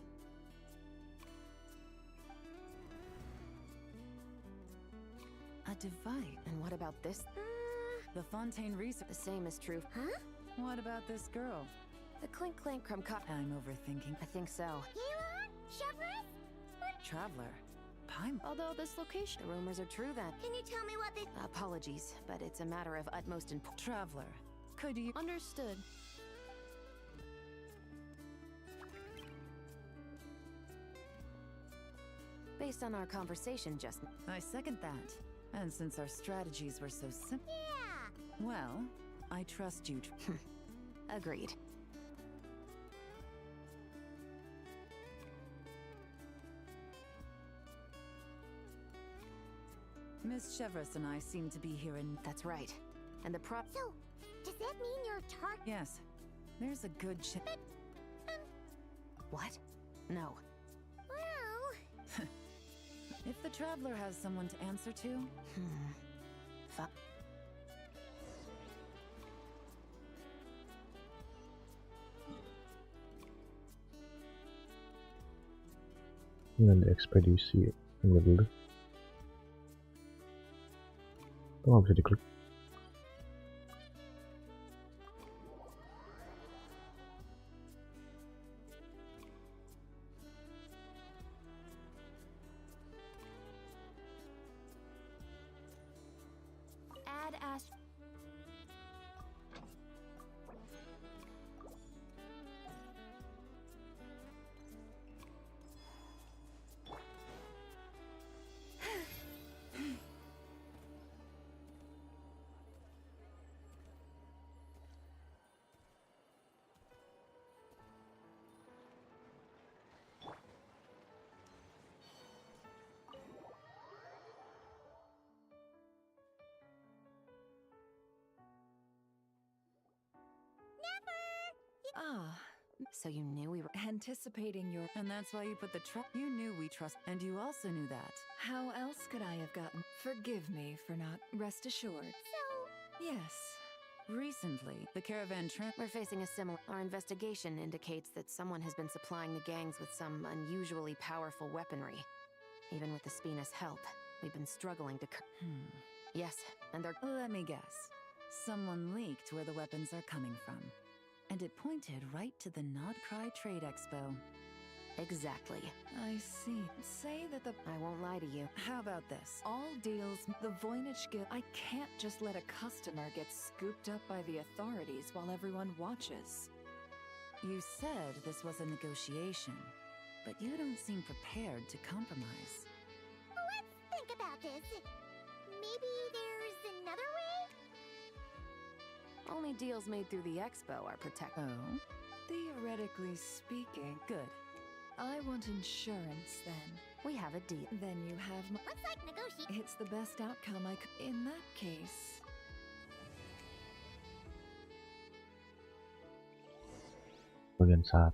A device. And what about this? The Fontaine research. The same is true. Huh? What about this girl? The clink clink crumb cup. I'm overthinking. I think so. Elon? Chevron? Traveler. Although this location... The rumors are true then. Can you tell me what this... Apologies, but it's a matter of utmost importance. Traveler. Could you... Understood. Based on our conversation just... I second that. And since our strategies were so simple... Yeah! Well, I trust you. Agreed. Miss Chevron and I seem to be here in... That's right. And the prop... So, does that mean you're target... Yes. There's a good chance... What? No. Well... If the Traveler has someone to answer to... Ini ada ekspedisi ini dulu. Itu nggak bisa diklik. Add as. Ah, so you knew we were anticipating your... And that's why you put the trust... You knew we trust... And you also knew that. How else could I have gotten... Forgive me for not... Rest assured. So... Yes. Recently, the caravan We're facing a similar... Our investigation indicates that someone has been supplying the gangs with some unusually powerful weaponry. Even with the Spina's help, we've been struggling to... Yes, and they're... Let me guess. Someone leaked where the weapons are coming from. And it pointed right to the Nodcry Trade Expo. Exactly. I see. Say that the... I won't lie to you. How about this? All deals, the Voynich Guild... I can't just let a customer get scooped up by the authorities while everyone watches. You said this was a negotiation, but you don't seem prepared to compromise. Let's think about this. Maybe there's another way? Only deals made through the expo are protected. Oh? Theoretically speaking, good. I want insurance then. We have a deal. Then you have my... Looks like negotiate. It's the best outcome I could... In that case... Bagian 1.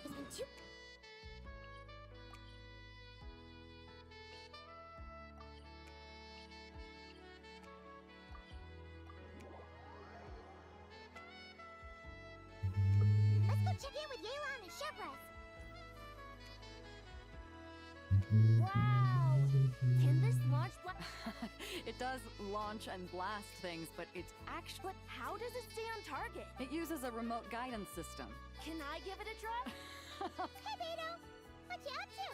Isn't you? Let's go check in with Yelan and Shepras. Wow! Can this launch It does launch and blast things, but it's actually... But how does it stay on target? It uses a remote guidance system. Can I give it a try? Hey, Beto! What you up to?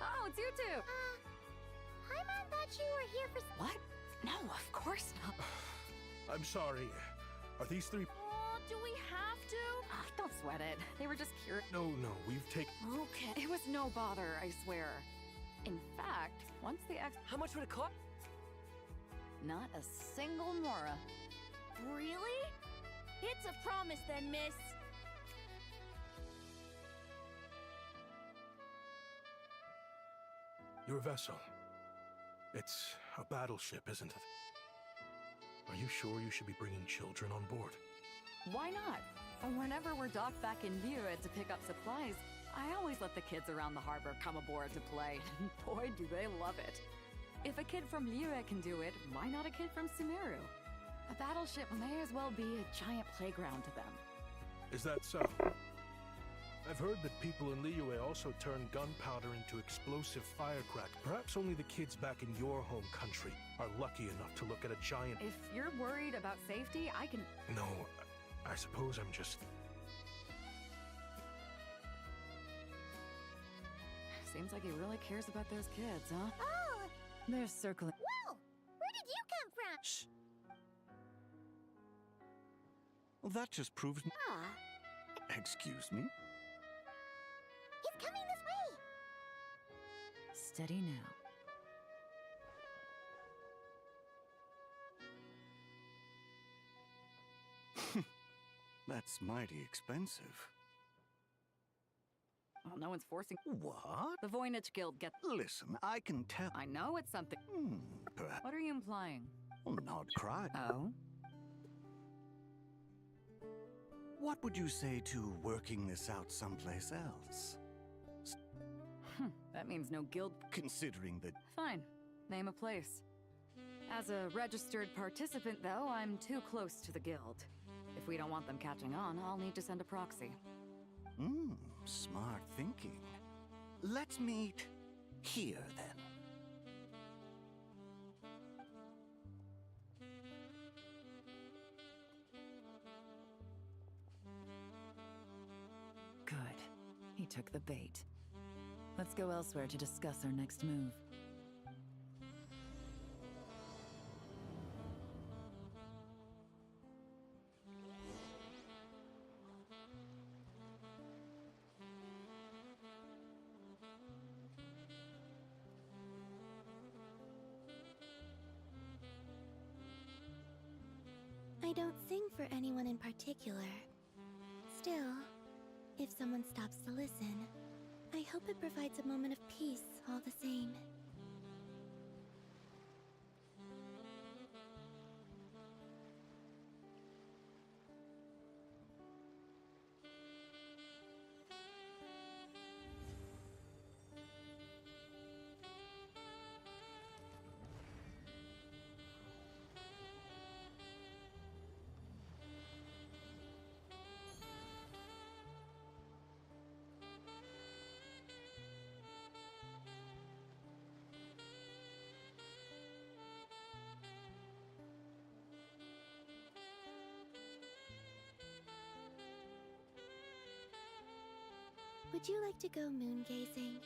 Oh, it's you two! Paimon thought you were here for... What? No, of course not. I'm sorry. Are these three... Oh, do we have to? Don't sweat it. They were just curious. No, we've taken... Okay. It was no bother, I swear. In fact, once the How much would it cost? Not a single Mora. Really? It's a promise then, miss. Your vessel. It's a battleship, isn't it? Are you sure you should be bringing children on board? Why not? Whenever we're docked back in Liyue to pick up supplies, I always let the kids around the harbor come aboard to play. Boy, do they love it. If a kid from Liyue can do it, why not a kid from Sumeru? A battleship may as well be a giant playground to them. Is that so? I've heard that people in Liyue also turn gunpowder into explosive firecrack. Perhaps only the kids back in your home country are lucky enough to look at a giant... If you're worried about safety, I can... No, I suppose I'm just... Seems like he really cares about those kids, huh? Oh! They're circling... Whoa! Where did you come from? Shh. Well, that just proves... Excuse me? He's coming this way! Steady now. That's mighty expensive. Well, no one's forcing. What? The Voynich Guild gets. Listen, I can tell. I know it's something. Perhaps. What are you implying? Not cry. Oh? What would you say to working this out someplace else? That means no guild. Considering that. Fine. Name a place. As a registered participant, though, I'm too close to the guild. If we don't want them catching on, I'll need to send a proxy. Smart thinking. Let's meet here, then. Good. He took the bait. Let's go elsewhere to discuss our next move. I don't sing for anyone in particular. Still, if someone stops to listen, I hope it provides a moment of peace all the same. Would you like to go moon gazing?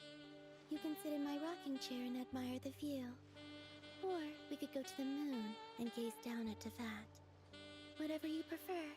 You can sit in my rocking chair and admire the view. Or we could go to the moon and gaze down at Tefat. Whatever you prefer.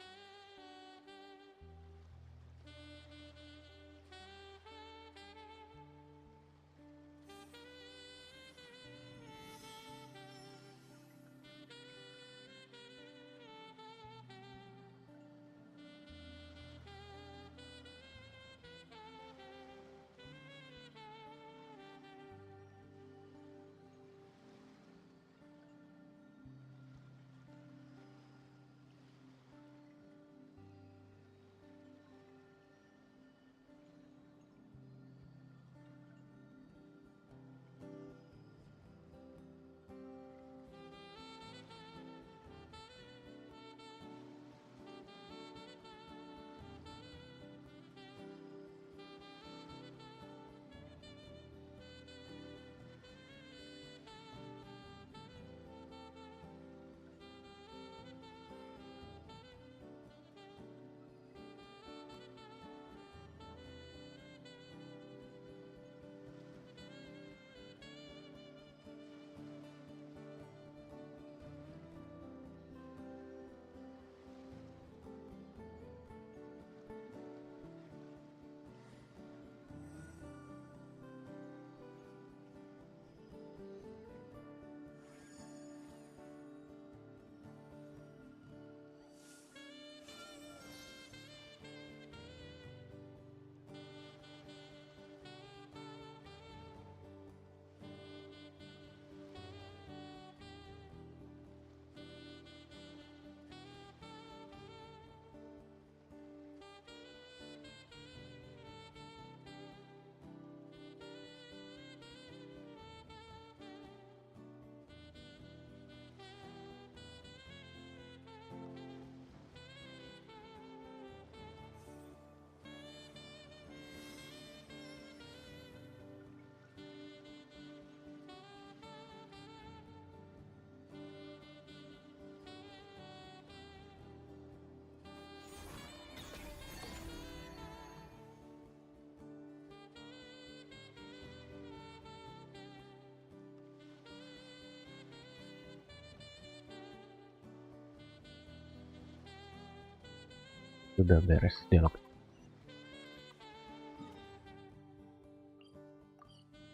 Sudah beres dialog.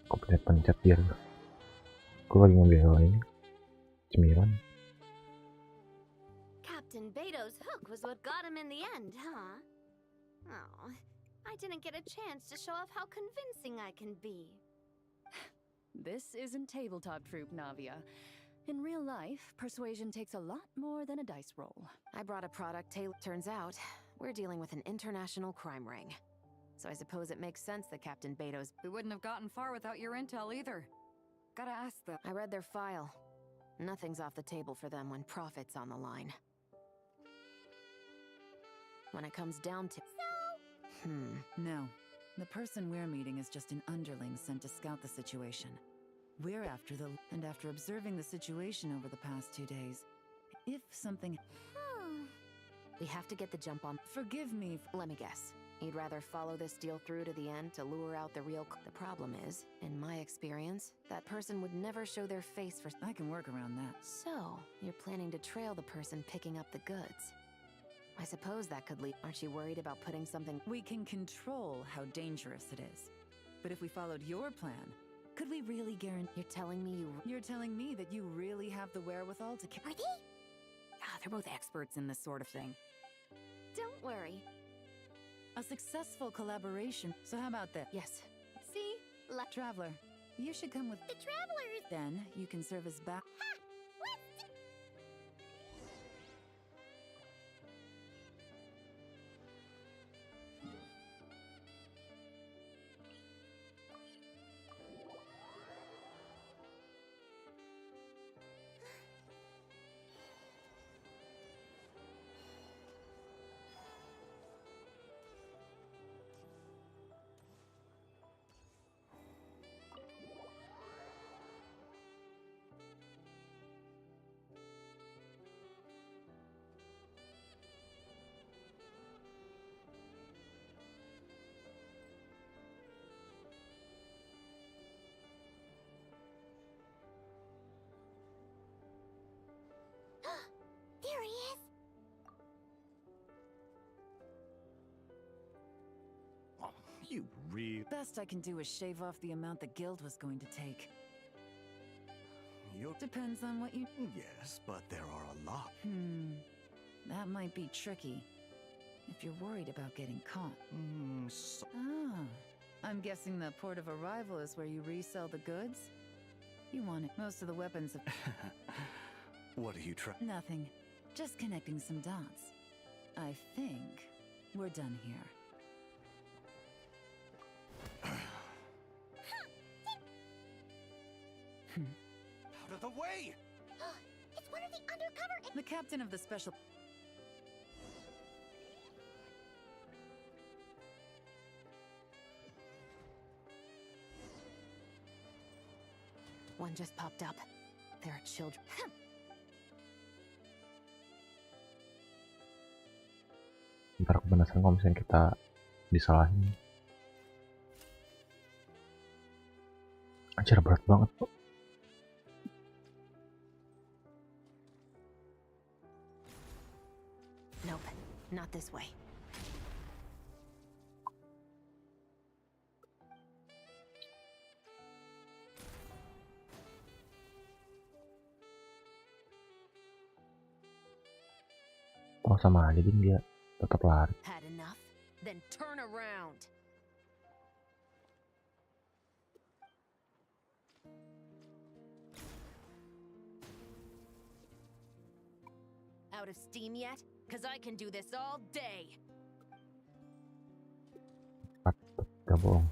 Kok pencet biar aku lagi ngambil ini cemilan. Captain Beto's hook was what got him in the end, huh? Oh, I didn't get a chance to show off how convincing I can be. This isn't tabletop troop, Navia. In real life, persuasion takes a lot more than a dice roll. I brought a product Turns out, we're dealing with an international crime ring. So I suppose it makes sense that Captain Beto's... We wouldn't have gotten far without your intel either. Gotta ask them. I read their file. Nothing's off the table for them when profit's on the line. When it comes down to... No. The person we're meeting is just an underling sent to scout the situation. We're after the... And after observing the situation over the past 2 days, if something... We have to get the jump on... Forgive me... Let me guess. You'd rather follow this deal through to the end to lure out the real... The problem is, in my experience, that person would never show their face for... I can work around that. So, you're planning to trail the person picking up the goods. I suppose that could lead... Aren't you worried about putting something... We can control how dangerous it is. But if we followed your plan, could we really guarantee... You're telling me You're telling me that you really have the wherewithal to... Are they? They're both experts in this sort of thing. Don't worry. A successful collaboration. So how about that? Yes. See? Traveler, you should come with... The travelers! Then you can serve as back... There he is! Oh, you real... Best I can do is shave off the amount the guild was going to take. Depends on what you... Yes, but there are a lot. That might be tricky. If you're worried about getting caught. I'm guessing the port of arrival is where you resell the goods? You want it. Most of the weapons have... What are you trying... Nothing. Just connecting some dots. I think we're done here. Out of the way! It's one of the undercover... The captain of the special... One just popped up. There are children. Ntar kebenaran kalau misalnya kita disalahin. Anjir berat banget kok. Nope, not this way. Oh sama aja dia tetap lari. Had enough? Then turn around. Out of steam yet? Cause I can do this all day. Gak bohong.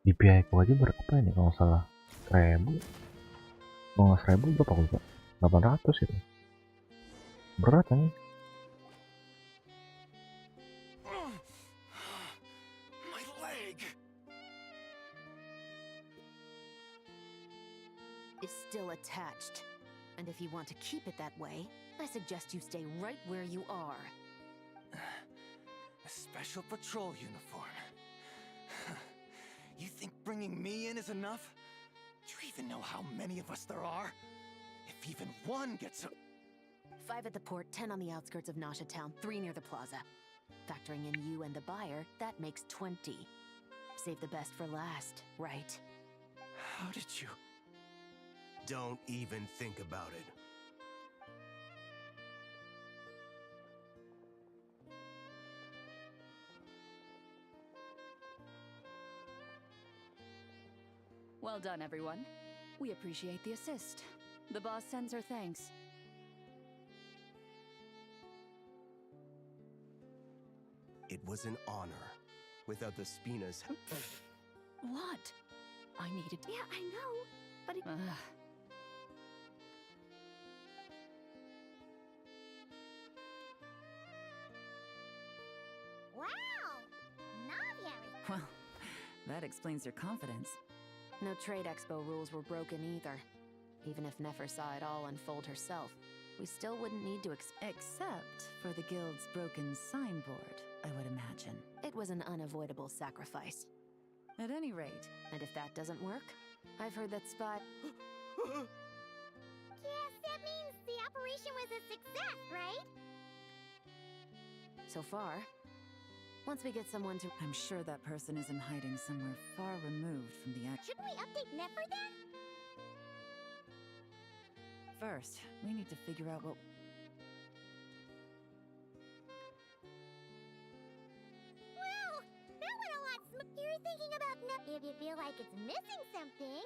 Di pihak aja berapa ini kalau nggak salah? 1000. Kalau nggak 1000 berapa aku lupa? 800 itu. Berat kan? My leg! Is still attached. And if you want to keep it that way, I suggest you stay right where you are. A special patrol uniform. You think bringing me in is enough? Do you even know how many of us there are? If even one gets a... 5 at the port, 10 on the outskirts of Nasha Town, 3 near the plaza. Factoring in you and the buyer, that makes 20. Save the best for last, right? How did you... Don't even think about it. Well done, everyone. We appreciate the assist. The boss sends her thanks. It was an honor. Without the Spinas. What? I needed. Yeah, I know, but it. Wow! Not very. Well, that explains your confidence. No trade expo rules were broken either. Even if Nefer saw it all unfold herself, we still wouldn't need to except for the guild's broken signboard, I would imagine. It was an unavoidable sacrifice. At any rate. And if that doesn't work, I've heard that spy... Yes, that means the operation was a success, right? So far. Once we get someone to... I'm sure that person is in hiding somewhere far removed from the act. Shouldn't we update Nefer then? First, we need to figure out what... Well, that went a lot You're thinking about If you feel like it's missing something,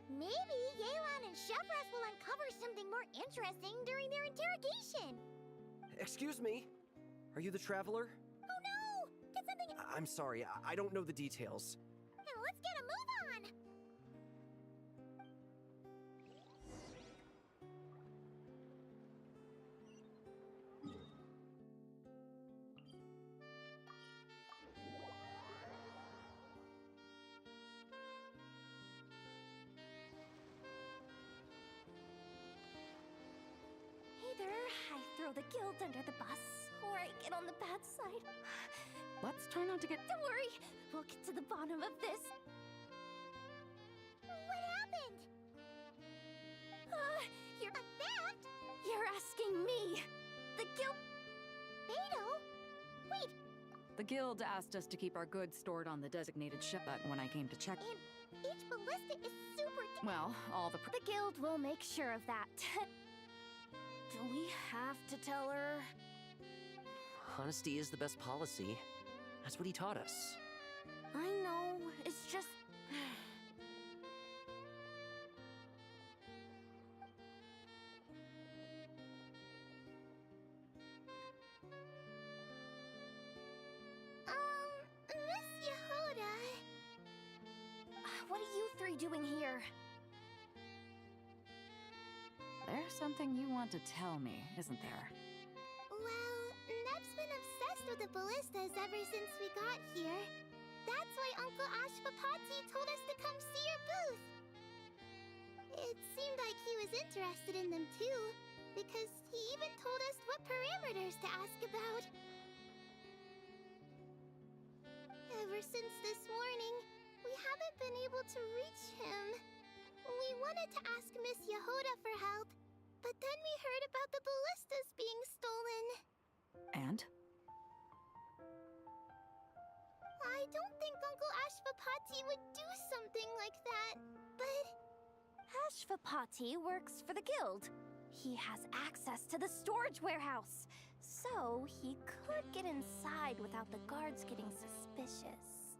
maybe Yelan and Shepras will uncover something more interesting during their interrogation. Excuse me? Are you the traveler? Oh no! Did something... I'm sorry, I don't know the details. Now let's get a move on! Either I throw the guild under the bus, or I get on the bad side. Let's try not to get... Don't worry, we'll get to the bottom of this. What happened? You're a theft? You're asking me. The guild... Beto? Wait. The guild asked us to keep our goods stored on the designated ship when I came to check. And each ballista is super... Well, all the... The guild will make sure of that. Do we have to tell her? Honesty is the best policy. That's what he taught us. I know, it's just... Miss Yehoda... What are you three doing here? There's something you want to tell me, isn't there? Well, Neb's been obsessed with the ballistas ever since we got here. That's why Uncle Ashvapati told us to come see your booth. It seemed like he was interested in them too, because he even told us what parameters to ask about. Ever since this morning, we haven't been able to reach him. We wanted to ask Miss Yehoda for help, but then we heard about the ballistas being stolen. And? I don't think Uncle Ashvapati would do something like that, but... Ashvapati works for the guild. He has access to the storage warehouse, so he could get inside without the guards getting suspicious.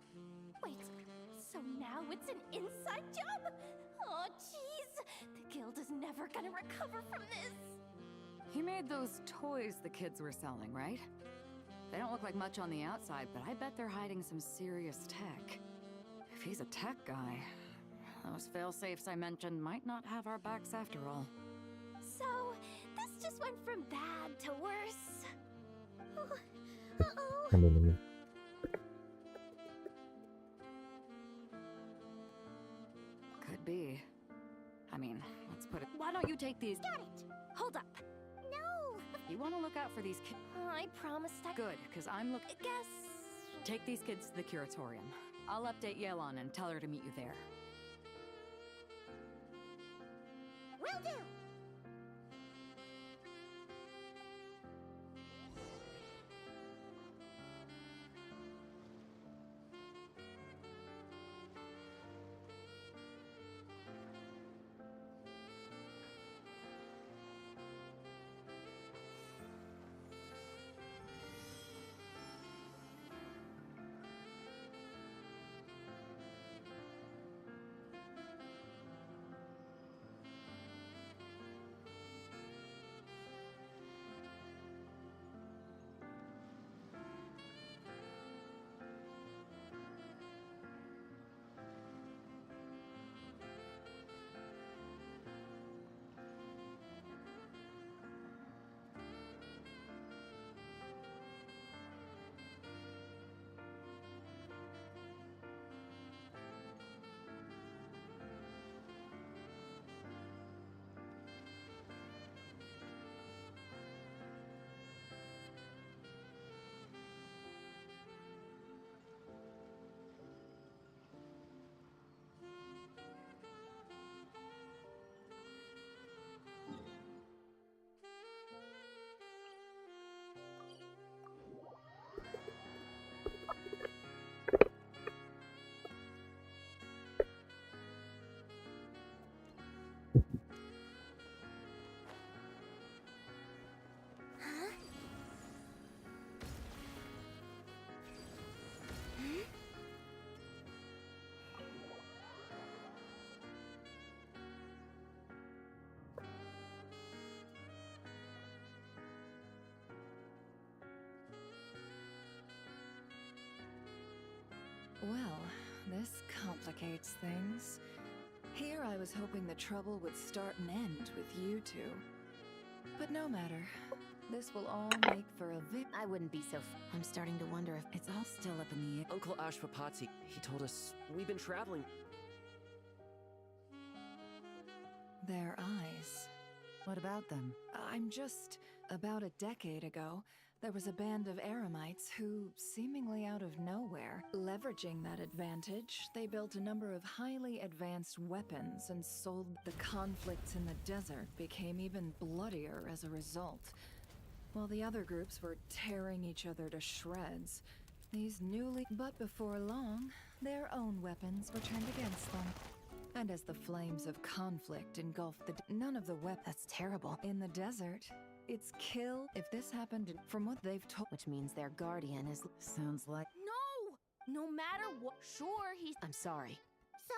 Wait, so now it's an inside job? Oh, jeez! The guild is never gonna recover from this! He made those toys the kids were selling, right? They don't look like much on the outside, but I bet they're hiding some serious tech. If he's a tech guy, those fail-safes I mentioned might not have our backs after all. So, this just went from bad to worse. Uh-oh. Could be. I mean, let's put it... Why don't you take these... Got it! Hold up! No! You want to look out for these kids? I promised I... Good, because I'm I guess... Take these kids to the curatorium. I'll update Yelan and tell her to meet you there. Will do! Well, this complicates things. Here I was hoping the trouble would start and end with you two. But no matter. This will all make for a I wouldn't be so I'm starting to wonder if it's all still up in the air. Uncle Ashwapati, he told us we've been traveling. Their eyes. What about them? I'm just... About a decade ago, there was a band of Eremites who, seemingly out of nowhere, leveraging that advantage, they built a number of highly advanced weapons and sold. The conflicts in the desert became even bloodier as a result. While the other groups were tearing each other to shreds, these newly... But before long, their own weapons were turned against them. And as the flames of conflict engulfed none of the weapons... That's terrible. In the desert, it's kill if this happened from what they've told... Which means their guardian is... Sounds like... No! No matter what... Sure, he's... I'm sorry. So?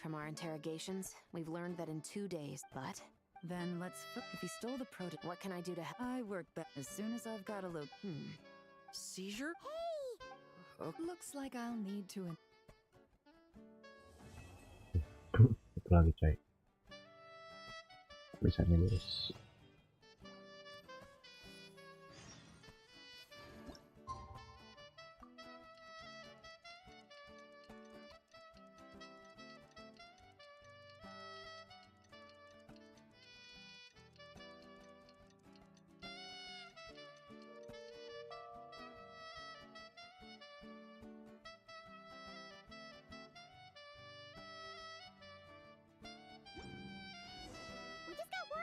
From our interrogations, we've learned that in 2 days, but... Then let's... If he stole the what can I do to help? I work back as soon as I've got a look. Seizure? Hey! Looks like I'll need to... Itu lagi coy. Bisa nulis.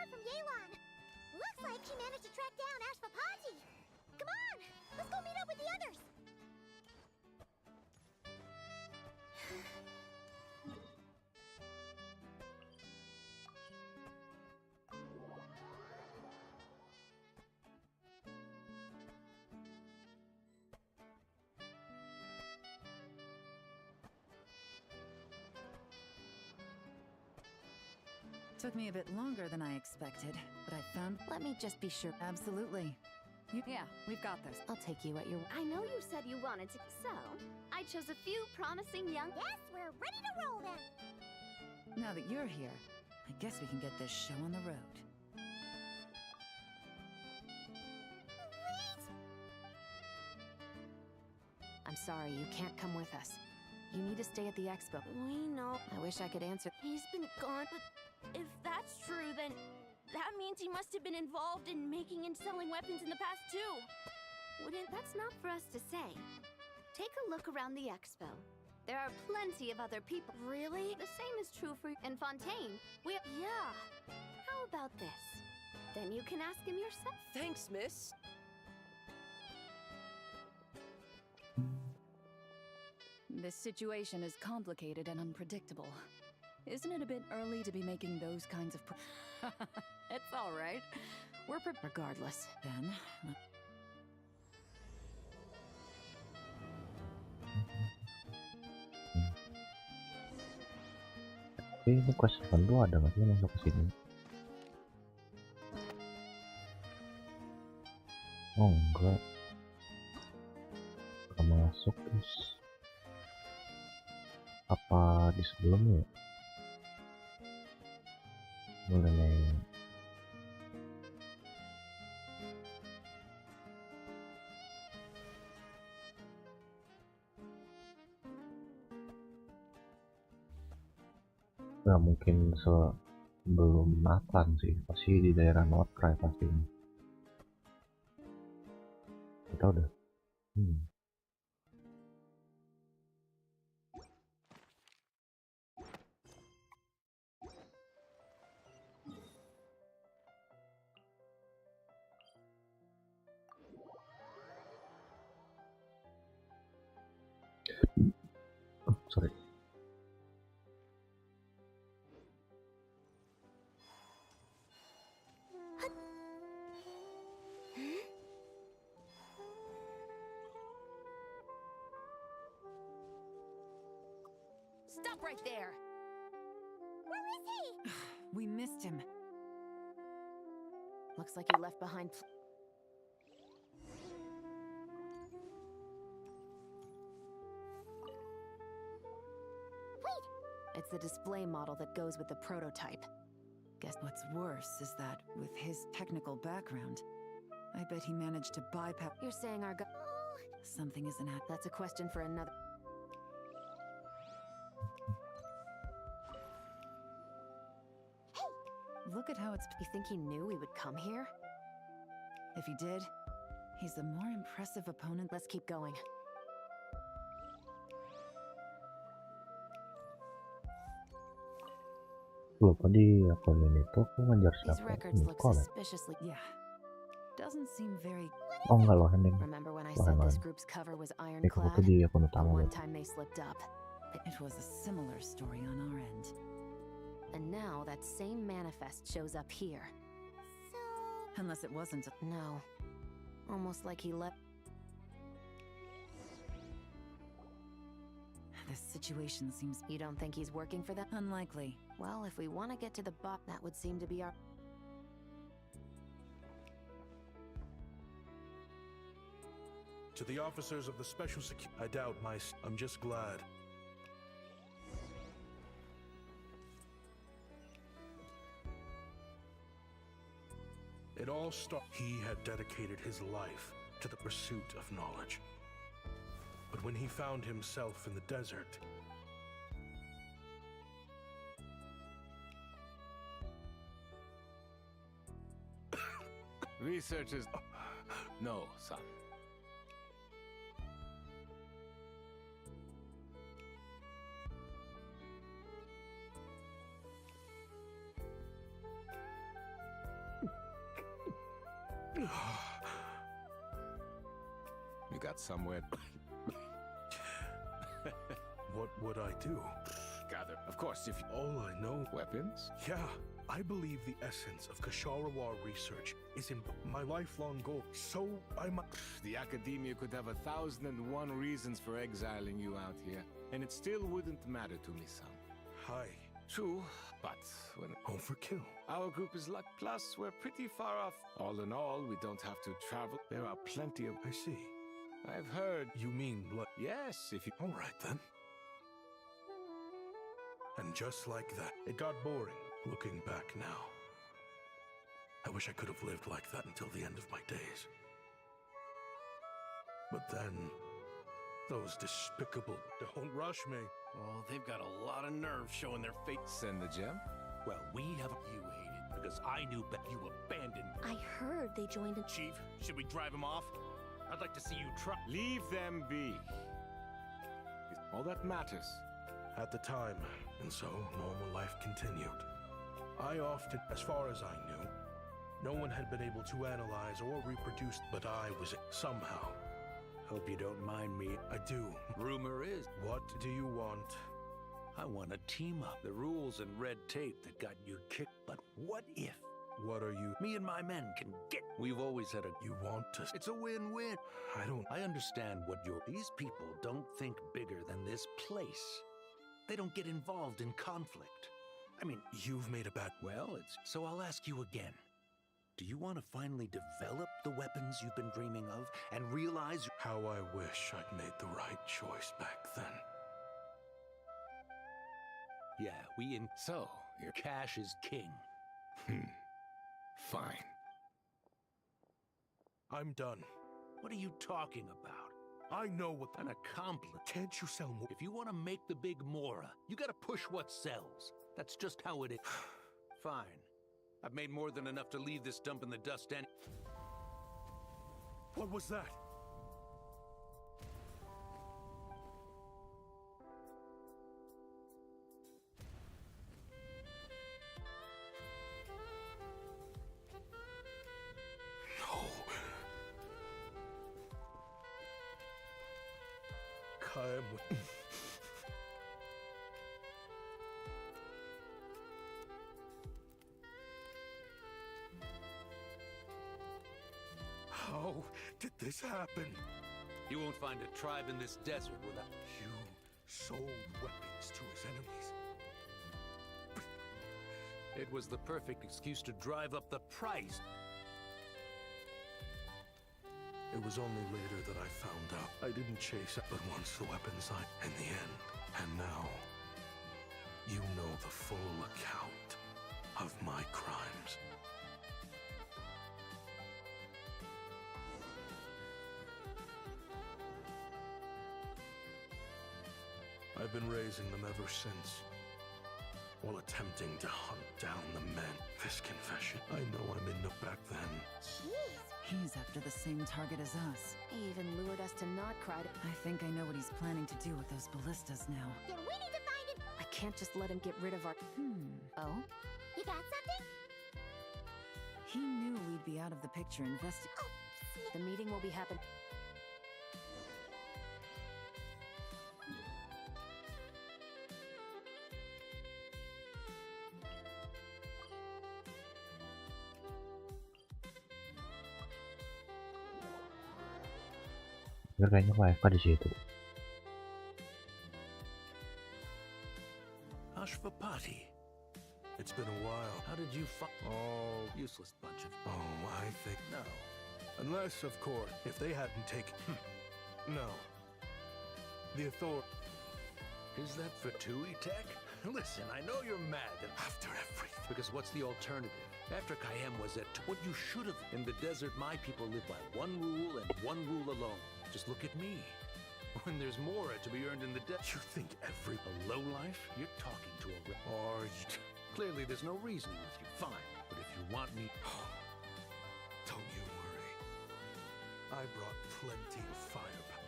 From Yelan. Looks like she managed to track down Ashwapati. Come on, let's go meet up with the others. Took me a bit longer than I expected, but I found... Let me just be sure. Absolutely. Yeah, we've got this. I'll take you at your... I know you said you wanted to, so I chose a few promising young... Yes, we're ready to roll then. Now that you're here, I guess we can get this show on the road. Wait! I'm sorry, you can't come with us. You need to stay at the expo. We know. I wish I could answer. He's been gone, but if that's true, then that means he must have been involved in making and selling weapons in the past too. That's not for us to say. Take a look around the expo. There are plenty of other people. Really? The same is true for in Fontaine. Yeah. How about this? Then you can ask him yourself. Thanks, miss. This situation is complicated and unpredictable. Isn't it a bit early to be making those kinds of It's all right. We're regardless. Then... Tapi ini quest 8 tuh ada nggak sih masuk ke sini? Oh enggak. Nggak masuk terus. Apa di sebelumnya ya? Boleh nih. Nggak mungkin sebelum Nathan sih, pasti di daerah Northcry pasti. Kita udah. Oh, sorry. Stop right there. Where is he? We missed him. Looks like he left behind. the display model that goes with the prototype. Guess what's worse is that, with his technical background, I bet he managed to bypass. You're saying our something isn't happening. That's a question for another. Look at how it's. You think he knew we would come here? If he did, he's a more impressive opponent. Let's keep going. Loh, tadi aku lihat itu aku ngejar These siapa? records look Nicole ya? suspiciously. Yeah. Doesn't seem very. Oh enggak loh, Hending. Remember when I Loh, said this Hending. group's cover was Nih aku ironclad? tuh di akun The utama one gitu. time they slipped up. It was a similar story on our end. And now that same manifest shows up here. Unless it wasn't. No. Almost like he left. This situation seems. You don't think he's working for them? Unlikely. Well, if we want to get to the bot, that would seem to be our. To the officers of the Special Security, I doubt I'm just glad. It all started. He had dedicated his life to the pursuit of knowledge. But when he found himself in the desert, Research is... No, son. You got somewhere. what would I do? Gather. Of course, if you... All I know... Weapons? Yeah, I believe the essence of Kasharawa research is in my lifelong goal. So The academia could have 1,001 reasons for exiling you out here, and it still wouldn't matter to me, son. Hi. True, but when... Overkill. Our group is luck, plus we're pretty far off. All in all, we don't have to travel. There are plenty of... I see. I've heard... You mean blood? Yes, if you... All right, then. And just like that, it got boring, looking back now. I wish I could have lived like that until the end of my days. But then, those despicable... Don't rush me. Well, they've got a lot of nerve showing their face. Send the gem? Well, we have a... You hate it, because I knew that you abandoned... I heard they joined a... Chief, should we drive him off? I'd like to see you try... Leave them be. All that matters. At the time, and so normal life continued. I often, as far as I knew, no one had been able to analyze or reproduce, but I was somehow. Hope you don't mind me. I do. Rumor is... What do you want? I want to team up. The rules and red tape that got you kicked, but what if? What are you? Me and my men can get... We've always had a... You want to... It's a win-win. I understand what you're... These people don't think bigger than this place. They don't get involved in conflict. I mean... You've made a bad... Well, it's... So I'll ask you again. Do you want to finally develop the weapons you've been dreaming of and realize... How I wish I'd made the right choice back then. Yeah, So, your cash is king. Fine. I'm done. What are you talking about? I know what... An accomplice. Can't you sell more? If you want to make the big Mora, you gotta push what sells. That's just how it is. Fine. I've made more than enough to leave this dump in the dust and... What was that? How did this happen? You won't find a tribe in this desert without... You sold weapons to his enemies. It was the perfect excuse to drive up the price. It was only later that I found out. I didn't chase it, but once the weapons in the end. And now, You know the full account of my crimes. I've been raising them ever since, while attempting to hunt down the men. This confession, I know I'm in the back then. Jeez. He's after the same target as us. He even lured us to not cry. I think I know what he's planning to do with those ballistas now. Then we need to find him. I can't just let him get rid of our... Oh? You got something? He knew we'd be out of the picture The meeting will be happening. Kayaknya WiFi di situ. Ashvapati. It's been a while. How did you Oh, useless bunch of... Oh, I think... No. Unless, of course, if they hadn't taken... No. The authority... Is that for TUI tech? Listen, I know you're mad and... After everything. Because what's the alternative? After Kayem was at... What you should have... In the desert, my people live by one rule and one rule alone. Just look at me. When there's more to be earned in the desert... You think every... A lowlife? You're talking to a... Or... Clearly, there's no reasoning with you. Fine. But if you want me... Don't you worry. I brought plenty of firepower.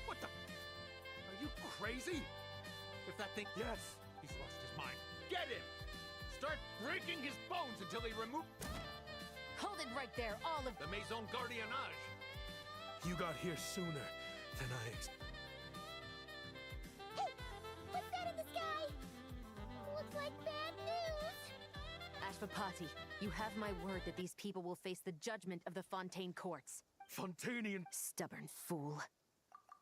What the... Are you crazy? If that thing... Yes! He's lost his mind. Get him! Start breaking his bones until he removes... Hold it right there, all of... The Maison Gardiennage! You got here sooner than I Hey! What's that in the sky? Looks like bad news. Ashvapati, you have my word that these people will face the judgment of the Fontaine courts. Fontanian... Stubborn fool.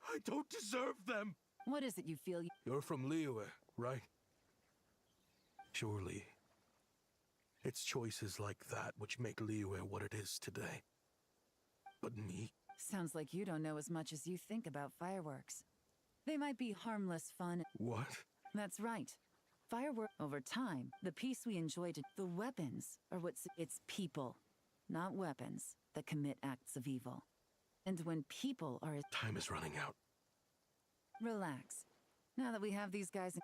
I don't deserve them! What is it you feel? You're from Liyue, right? Surely. It's choices like that which make Liyue what it is today. But me? Sounds like you don't know as much as you think about fireworks. They might be harmless fun. What? That's right. Fireworks over time, the peace we enjoy the weapons are it's people, not weapons, that commit acts of evil. And when people are... Time is running out. Relax. Now that we have these guys...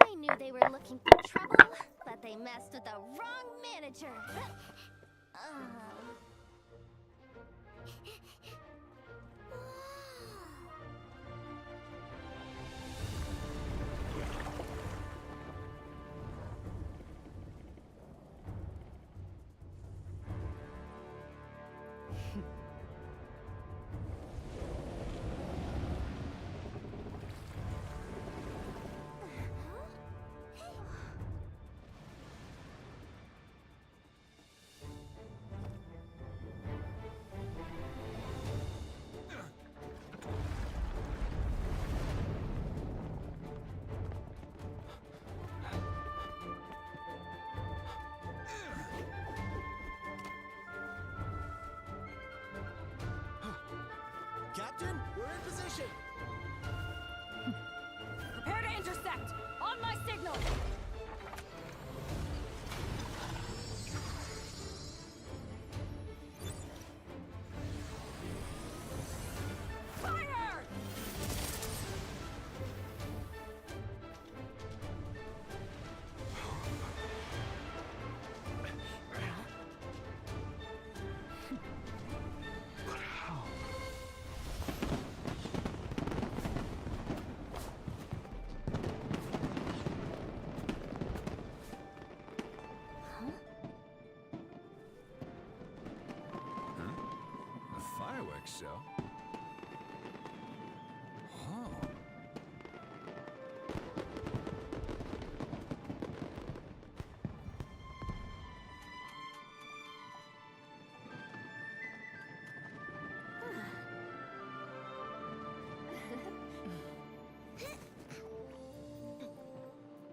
I knew they were looking for trouble, but they messed with the wrong manager. Captain, we're in position! Prepare to intersect! On my signal! Fire! But how? like so. Huh.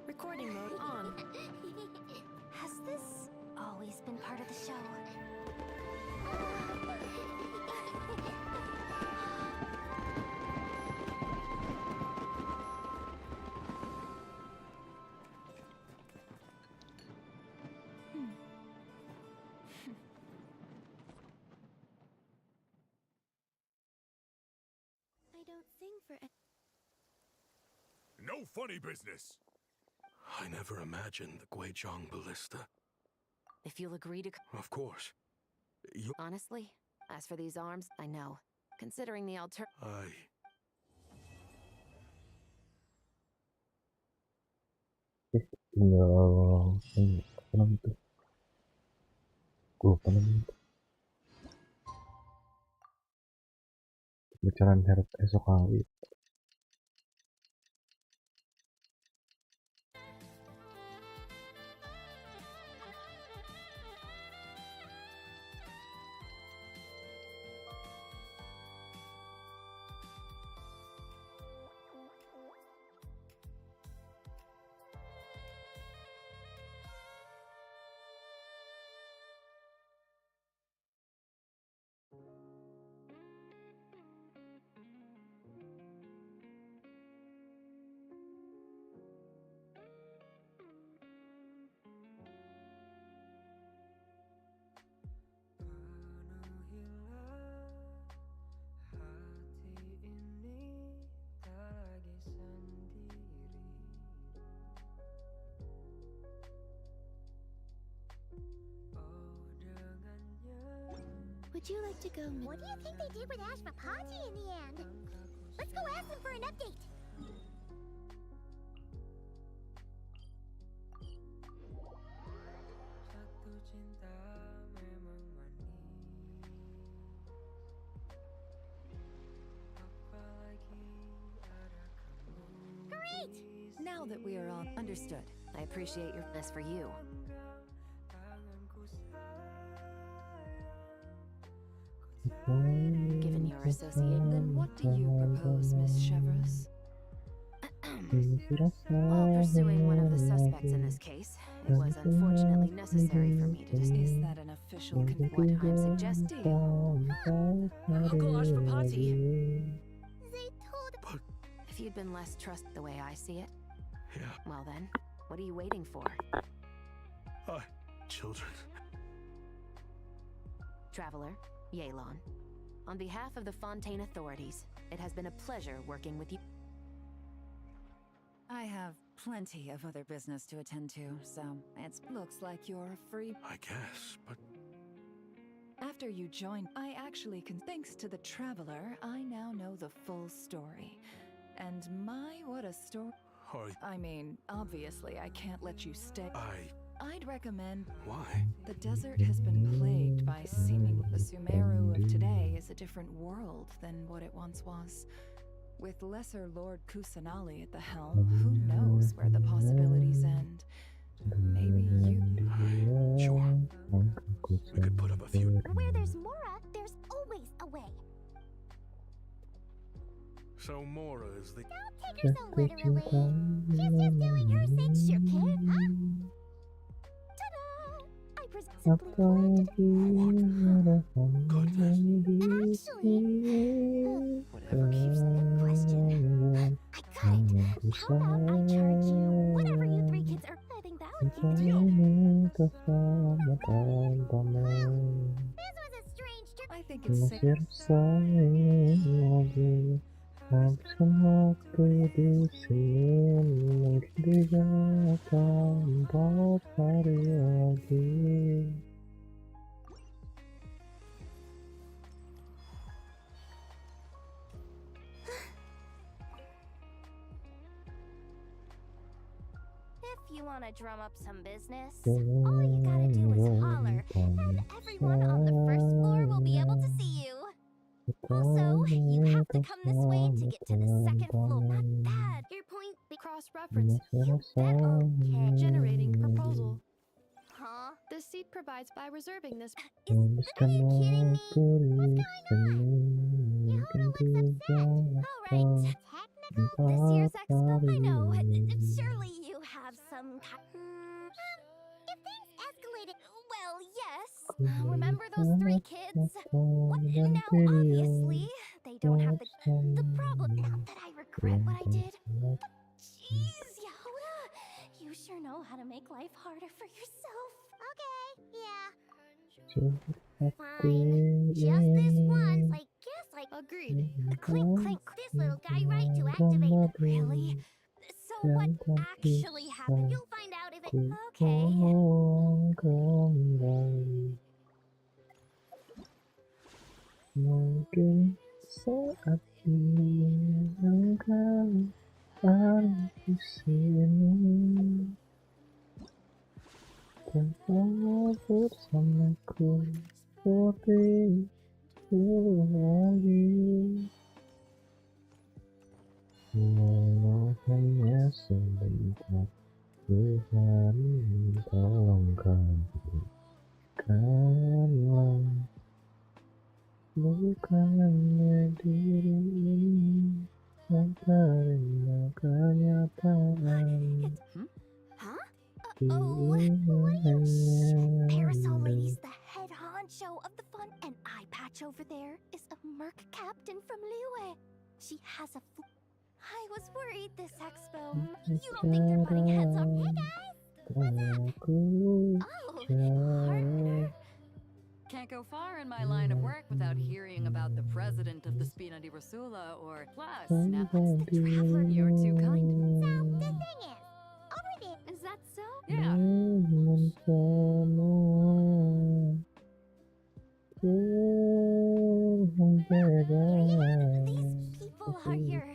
Recording mode on. Has this always been part of the show? I don't sing for No funny business! I never imagined the Guizhong ballista. If you'll agree to... Of course. Honestly, as for these arms, I know. Considering the Tinggal ini apa namanya tuh? Gue lupa namanya. Bicaraan heret esok hari. Would you like to go? What do you think they did with Ashmapati in the end? Let's go ask them for an update. Great! Now that we are all understood, I appreciate your best for you. Given your associate, then what do you propose, Miss Chevreuse? While pursuing one of the suspects in this case, it was unfortunately necessary for me to Is that an official what I'm suggesting? Uncle Ashmapati! If you'd been less trust the way I see it, yeah. Well then, what are you waiting for? Children. Traveler, Yelan. On behalf of the Fontaine authorities, it has been a pleasure working with you. I have plenty of other business to attend to, so it looks like you're a free... I guess, but... After you joined, I actually can... Thanks to the Traveler, I now know the full story. And my, what a story... I mean, obviously I can't let you stay. I'd recommend... Why? The desert has been plagued by seeming... The Sumeru of today is a different world than what it once was. With Lesser Lord Kusanali at the helm, who knows where the possibilities end? Maybe you... Sure. We could put up a few... Where there's Mora, there's always a way. So Mora is the... Don't take her so literally. She's just doing her thing, sure can, huh? Ta-da! I simply planted... Whatever keeps the question. I got it. How about I charge you whatever you three kids are? I think that would keep the deal. This was a strange trip. I think it's sick. If you want to drum up some business, all you gotta do is holler, and everyone on the first floor will be able to see you. Also, you have to come this way to get to the second floor. Not bad. Your point. Cross-reference. Generating proposal. Huh? This seat provides by reserving this. Are you kidding me? What's going on? Yehuda looks upset. Alright, technical. This year's expo, I know. Surely you have some if things escalated, well, yes. Remember those 3 kids? Now, obviously, they don't have the problem. Not that I regret what I did. But jeez, Yehuda, you sure know how to make life harder for yourself. Okay, yeah. Fine. Just this once, I guess I... Agreed. Clink, clink. This little guy right to activate it. Really? So what actually happened? You'll find out if it... Okay. Mungkin saat ini engkau ada di sini, tetap bersamaku seperti dulu lagi. Walau hanya sebentar, Tuhan tolong kabulkanlah. Bukannya diri ini yang terima kenyataan. Huh? Parasol Lady's the head honcho of the fun, and eye patch over there is a merc captain from Liyue. She has a I was worried this expo. You don't think they're butting heads on? Hey guys! Partner. Can't go far in my line of work without hearing about the president of the Spina di Rosula or plus. Now that's the traveler. You're too kind. So, the thing is, over there. Is that so? Yeah. These people are your...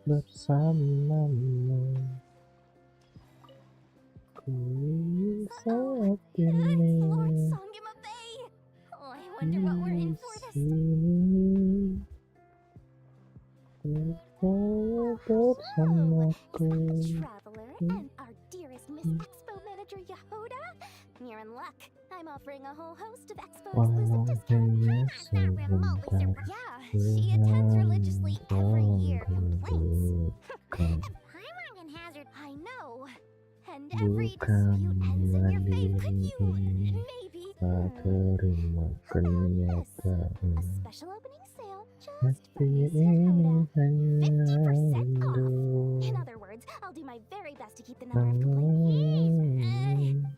bersamamu. Lord Sangima Bay. Oh, I wonder what we're in for this. Traveler and our dearest Miss Expo Manager Yehuda. You're in luck. I'm offering a whole host of Expo exclusive discounts. Not remotely surprised. Yeah, she attends religiously every year. Complaints. Paimon hazard. I know. And every dispute ends in your favor. You maybe. A special opening sale just for Miss Yehuda. 50% off. In other words, I'll do my very best to keep the number of complaints.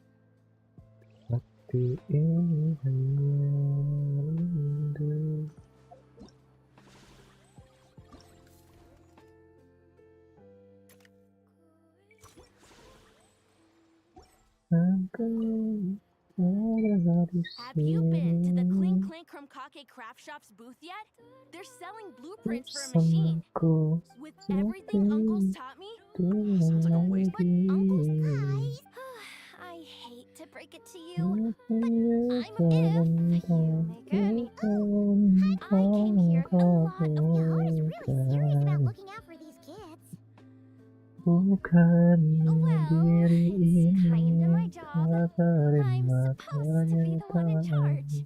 Hati ini hanya rindu. Have you been to the Clink Clink Krumkake craft shop's booth yet? They're selling blueprints for a machine. With everything Uncle's taught me, Sounds like a waste. Uncle's pies. I hate to break it to you, but I'm a gift. You make it. I came here a lot. Yehuda's really serious about looking out for these kids. Bukan diri ini Kinda my job. tak terima Supposed to be the one in charge.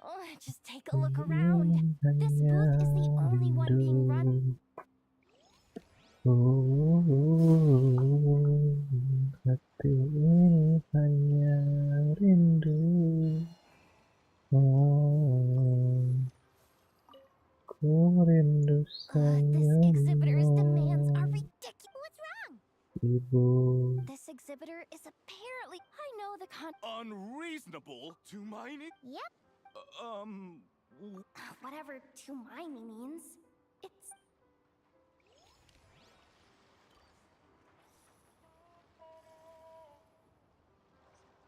Oh, just take a look around. This booth is the only one being run. Hati ini hanya rindu. Ku rindu This exhibitor's demands are ridiculous. What's wrong? Ibu. This exhibitor is apparently... I know the Unreasonable to mine it? Yep. Whatever to mine means. It's...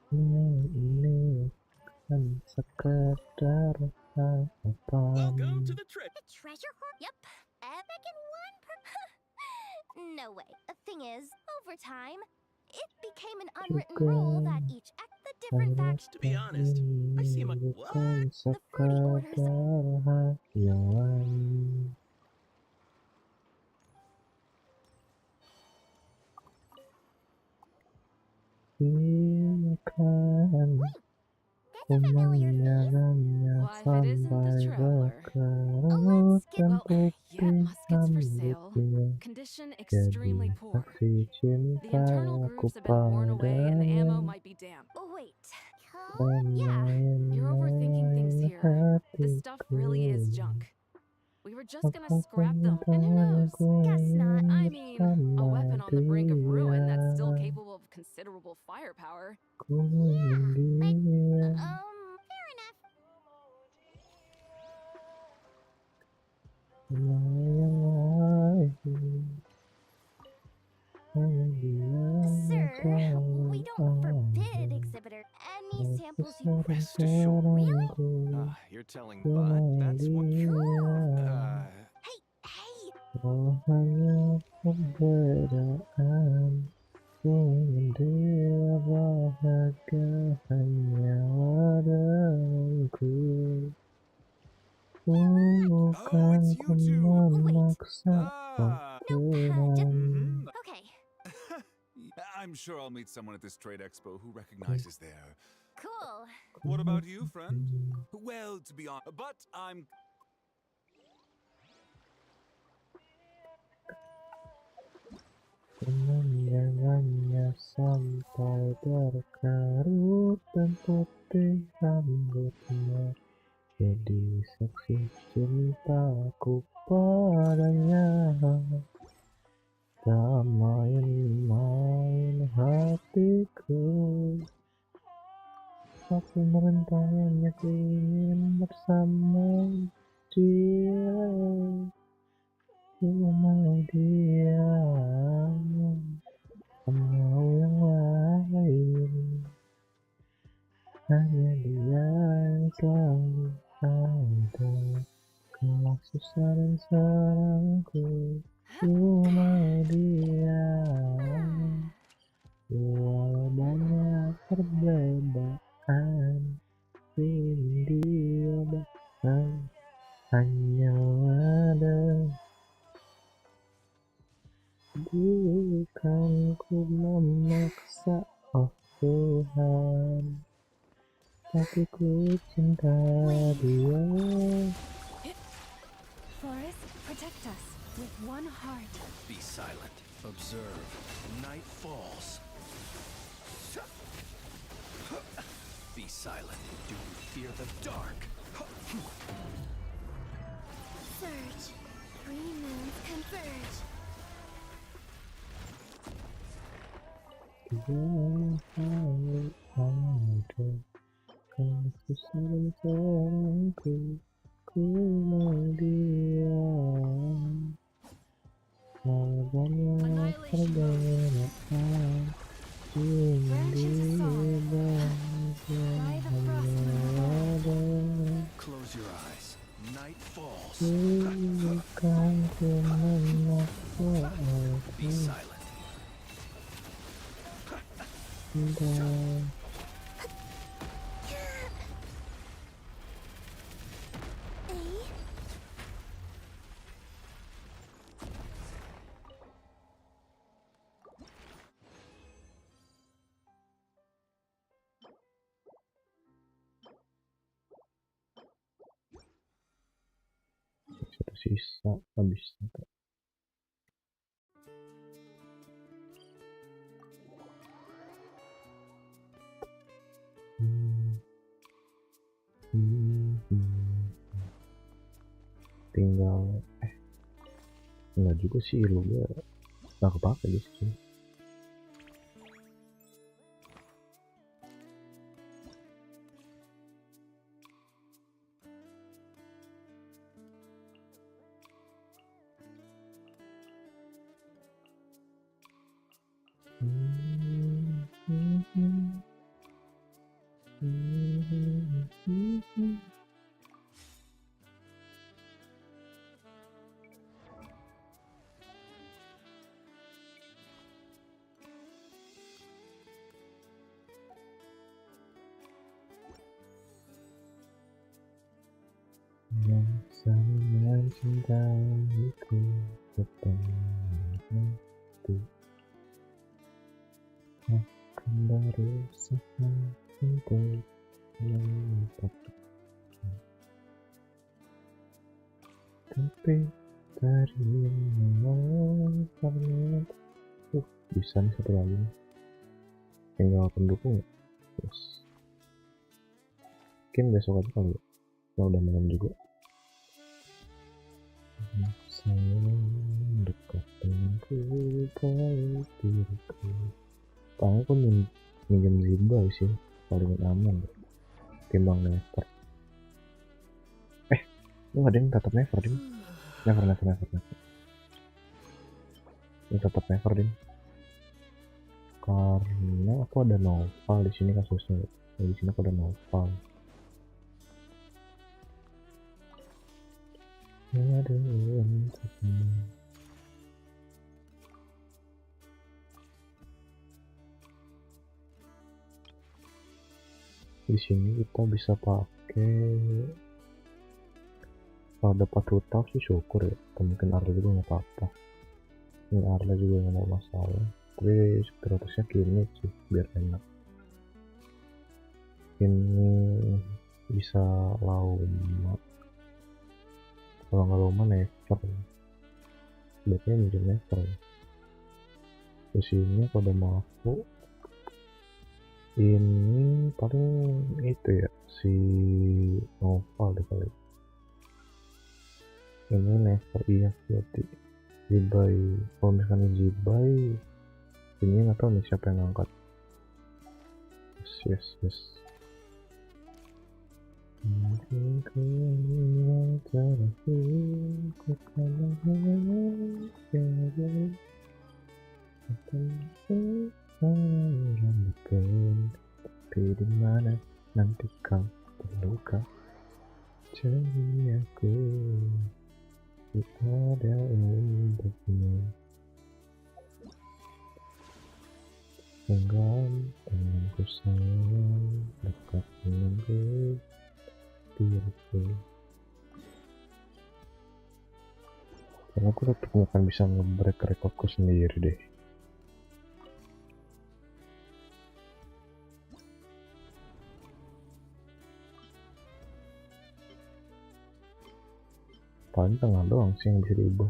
Ini kan sekedar harapan. Welcome to the trip. A treasure hoard? Yep. Epic in one per... No way. The thing is, over time, it became an unwritten rule that each the different fact. To be honest, I seem like what? Bukan sekadar hayalan. Biarkan ku menjalannya sampai berkerut dan putih rambutnya. Condition Jadi extremely poor. saksi The cinta internal aku grooves have been worn away and the ammo padanya. might be damp. Oh, wait. You're overthinking things here. This stuff really is hatiku. junk. We were just gonna Apakah scrap them, and who knows? Guess not. I mean, a weapon on the brink of ruin that's still dia? capable of considerable firepower. Ku ingin dia. Fair enough. Yang lain hanya dia Sir, yang we don't selalu forbid exhibitor any ada. samples you Rest assured. Seorangku You're telling cuma Bud that's what you. dia. Oh, hanya perbedaan. Ku ingin dia bahagia hanya denganku. Bukan ku memaksa Tuhan. Okay. I'm sure I'll meet someone at this trade expo who recognizes their. Cool. What about you, friend? Well, to be honest, but I'm. Menjalannya sampai berkerut dan putih rambutnya. Jadi saksi cintaku padanya. Tak main-main hatiku. Aku merintahnya, ku ingin bersama dia. Ku mau dia, mau yang lain. Hanya dia yang selalu ada. Kelak susah dan senangku. Ku mau dia, walau banyak perbedaan. Ku ingin dia bahkan hanya ada. Bukan ku memaksa, oh Tuhan, tapi ku cinta dia. Forest, protect us with one heart. Be silent. Observe. Night falls. Be silent. Do you fear the dark? Surge. 3 moons converge. Dia selalu ada. Kalau susah dan senangku. Ku mau dia, walau banyak perbedaan. Ku ingin dia bahagia hanya ada. Close your eyes. Night falls. Bukan ku memaksa, oh Be silent. Tuhan. Satu sisa habis nanti. Tinggal enggak juga sih, lu nggak kepake di sini. berusaha untuk melupakan, tapi terima bisa nih satu lagi nih. Tinggal pendukung ya. Yes. Mungkin besok aja kali ya, udah malam juga. Saya dekat denganku, peluk diriku. Paling aku minjem Zimba sih, paling aman timbang never. Lu nggak ada yang tetap never ding. Never. Ini tetap never ding. Karena aku ada novel di sini kasusnya. Di sini aku ada novel. Di sini kita bisa pakai, kalau dapat rutau sih syukur ya, mungkin Arla juga nggak apa-apa. Ini Arla juga nggak ada masalah, tapi prioritasnya kini sih biar enak. Ini bisa lama, kalau nggak lama never, sebaiknya minjem never. Di sini pada mampu. Ini paling itu ya, si novel deh kali. Ini never, iya berarti Zibai. Kalau misalnya Zibai ini nggak tahu nih siapa yang ngangkat. Yes. Tapi di mana nanti kau terluka, cari aku ada untukmu. Genggam tanganku sayang, dekat denganku, diriku. Karena aku tetap akan bisa nge-break rekodku sendiri deh. Paling tengah doang sih yang bisa diubah.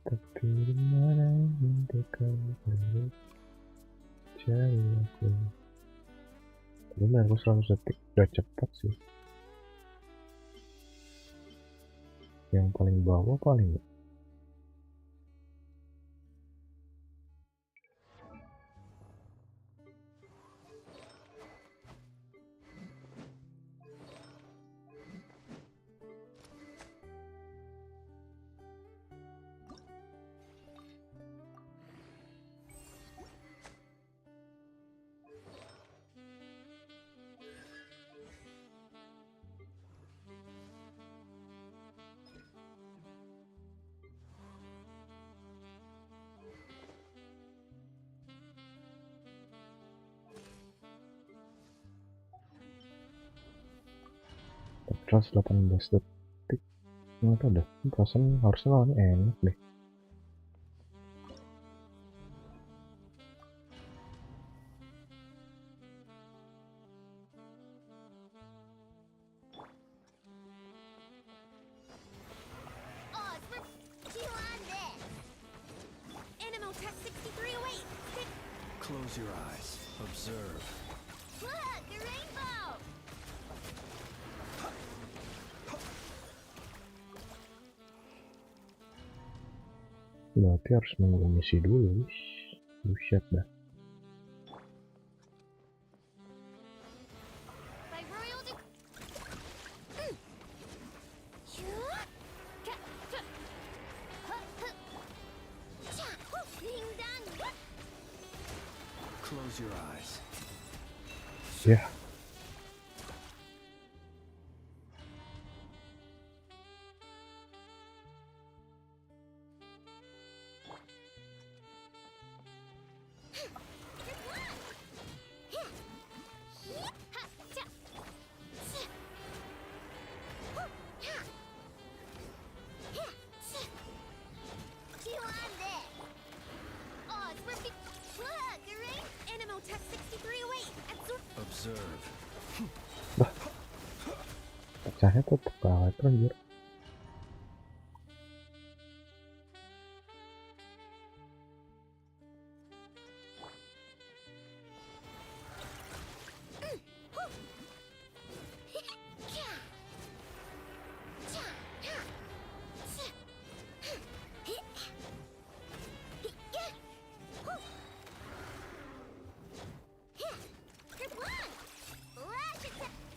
Tapi dimana nanti kamu perlu cari aku. Bener, aku 100 detik udah cepet sih. Yang paling bawah paling ya. Terus 18 detik nggak tahu dah, perasaan harusnya lawannya enak deh. Close your eyes. Observe. Look, a rainbow! Berarti harus nunggu misi dulu. Buset dah. Close your eyes. Ya. Saya tetep banget anjir.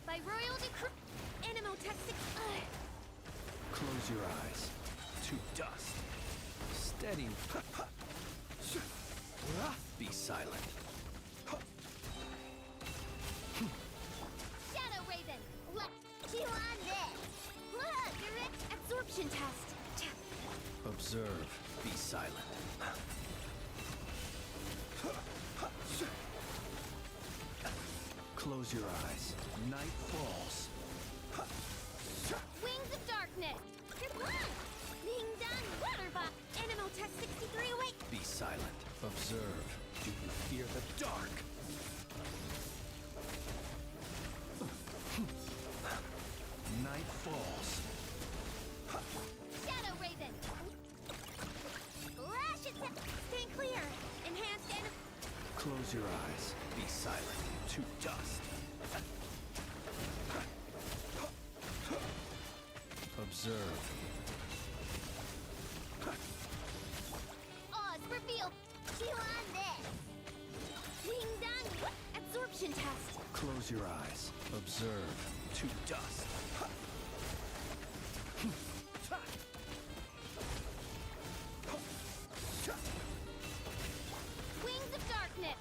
By royal decree, Animo Tactic. Close your eyes. To dust. Steady. Be silent. Shadow Raven, let's chew on this. Look, direct absorption test. Observe. Be silent. Close your eyes. Night falls. Wings of Darkness. Ding dong, water bot. Animo Test 63 away. Be silent. Observe. Do you fear the dark? Night falls. Shadow Raven. Lash attack. Stand clear. Enhanced and Close your eyes. Be silent. To dust. Observe. Oz revealed. Chew on this. Ding dong, absorption test. Close your eyes. Observe. To dust. Wings of Darkness.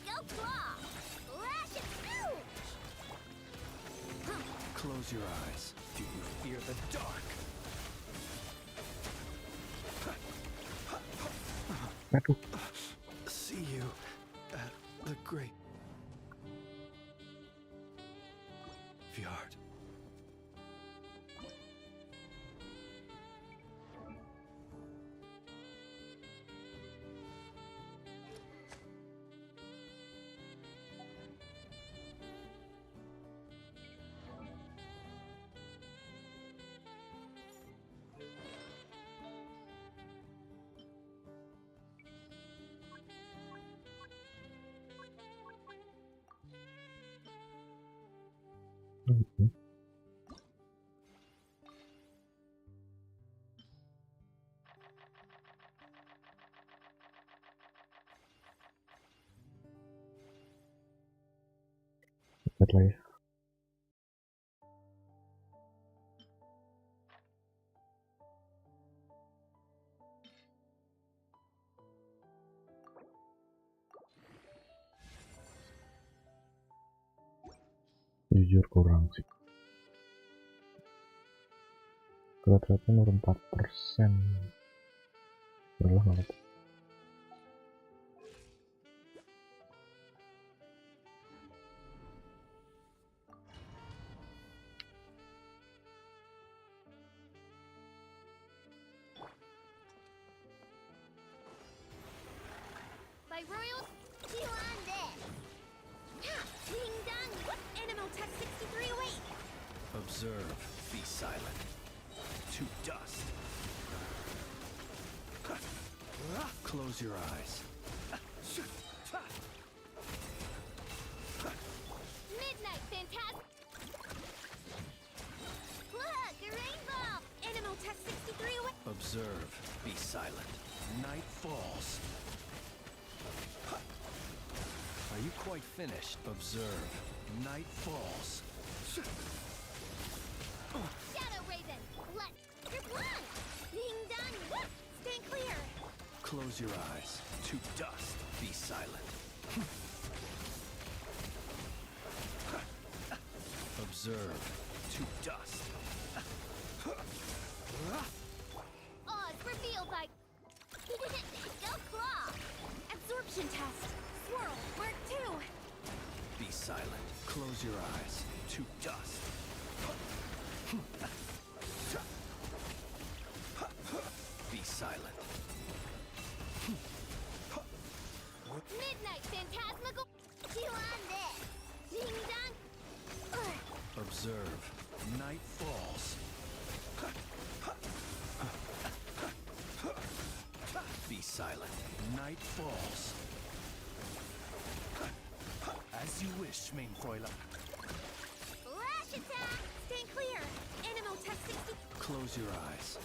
Go claw. Lash it. Ouch. Close your eyes. Do you fear the dark? Aduh. See you at the great Fjord. Cepet lah ya. Jujur kurang sih. Rata-rata nurun 4%. Berlah banget. By royal. Chew on this. Ding dong, Animo Test 63 away. Observe. Be silent. To dust. Close your eyes. Midnight Phantasm. Look, a rainbow. Animo Test 63 away. Observe. Be silent. Night falls. Are you quite finished? Observe. Night falls. Shadow Raven. Let's. You're blind. Ding dong. Stand clear. Close your eyes. To dust. Be silent. Observe. To dust. Oz revealed by. Go claw. Absorption test. Swirl. Mark 2. Be silent. Close your eyes. To dust. Be silent. Midnight Phantasmical. Chew on this. Ding dong. Observe. Night falls. Be silent. Night falls. As you wish, main Fräulein. Flash attack! Stand clear! Animo test 60. Close your eyes.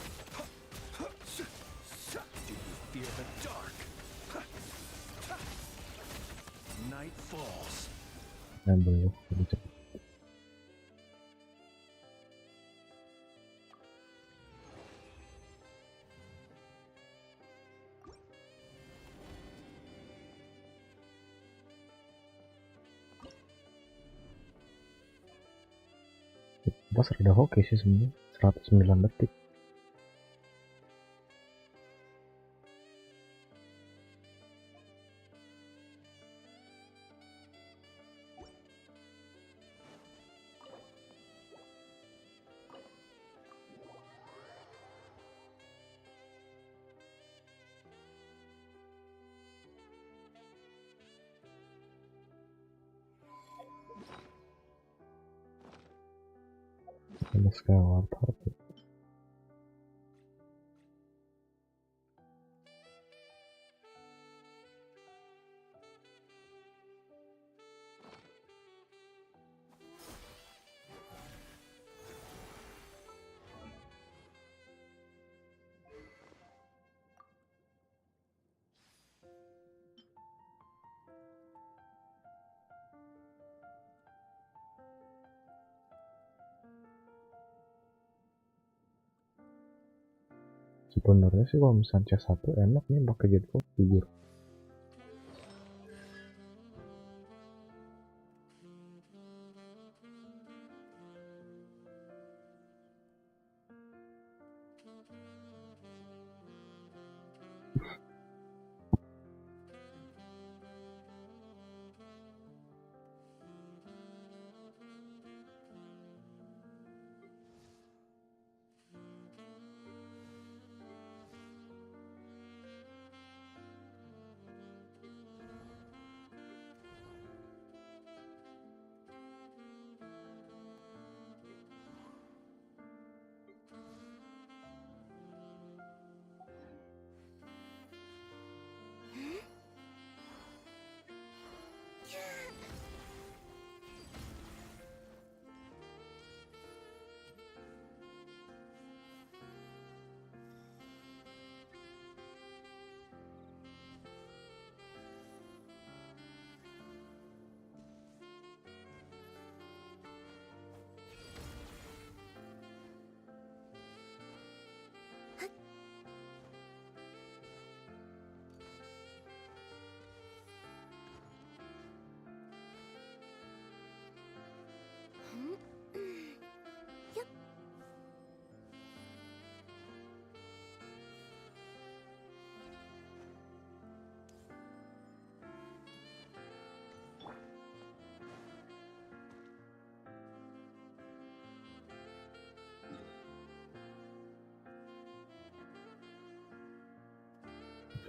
Do you fear the dark? Night falls. Belum lebih cepat. Pas rada hoki sih sebenarnya 109 detik. Sama skala target. Sebenarnya sih kalau misalnya C1 enak nih pakai jet figur.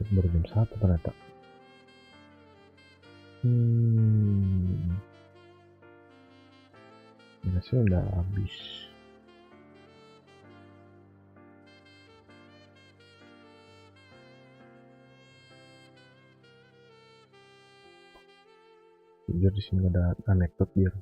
Baru jam 1 ternyata. Biasanya udah habis. Biar di sini ada anekdot biar.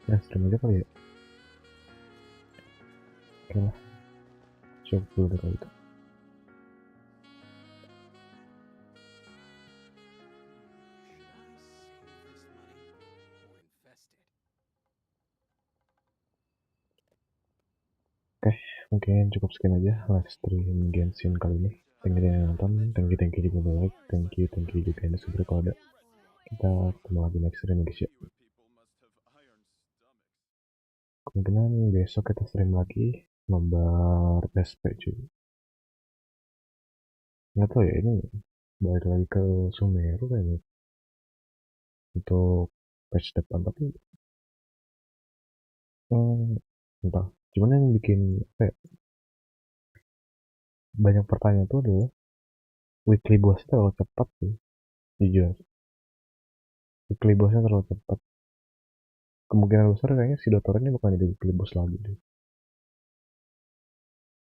Ya, stream aja kali ya. Oke lah. Coba dulu kalau itu. Oke, mungkin cukup sekian aja live stream GENSHIN kali ini. Thank you yang nonton, thank you juga udah like, thank you juga yang udah kalau ada. Kita ketemu lagi next stream guys ya. Kemungkinan besok kita stream lagi nobar SP cuy. Nggak tahu ya, ini balik lagi ke Sumeru kayaknya untuk patch depan, tapi entah. Cuman yang bikin banyak pertanyaan tuh adalah weekly bossnya terlalu cepat sih, jujur. Weekly bossnya terlalu cepat. Kemungkinan besar kayaknya si Dokter ini bukan jadi weekly boss lagi deh.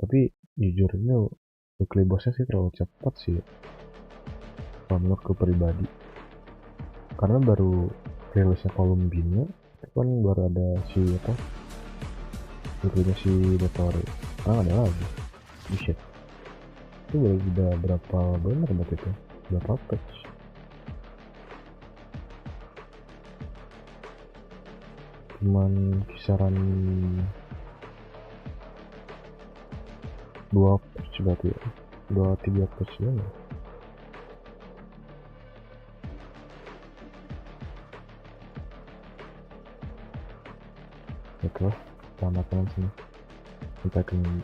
Tapi jujur ini weekly bossnya sih terlalu cepat sih, kalau menurutku pribadi. Karena baru rilisnya Columbine itu kan baru ada si apa? Weekly si Dokter. Ada lagi. Shit. Itu udah berapa bener buat itu? Berapa patch? Cuman kisaran 2 patch berarti ya, 2-3 patch ya. Oke lah, kita makan sini. Kita akan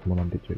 nanti cuy.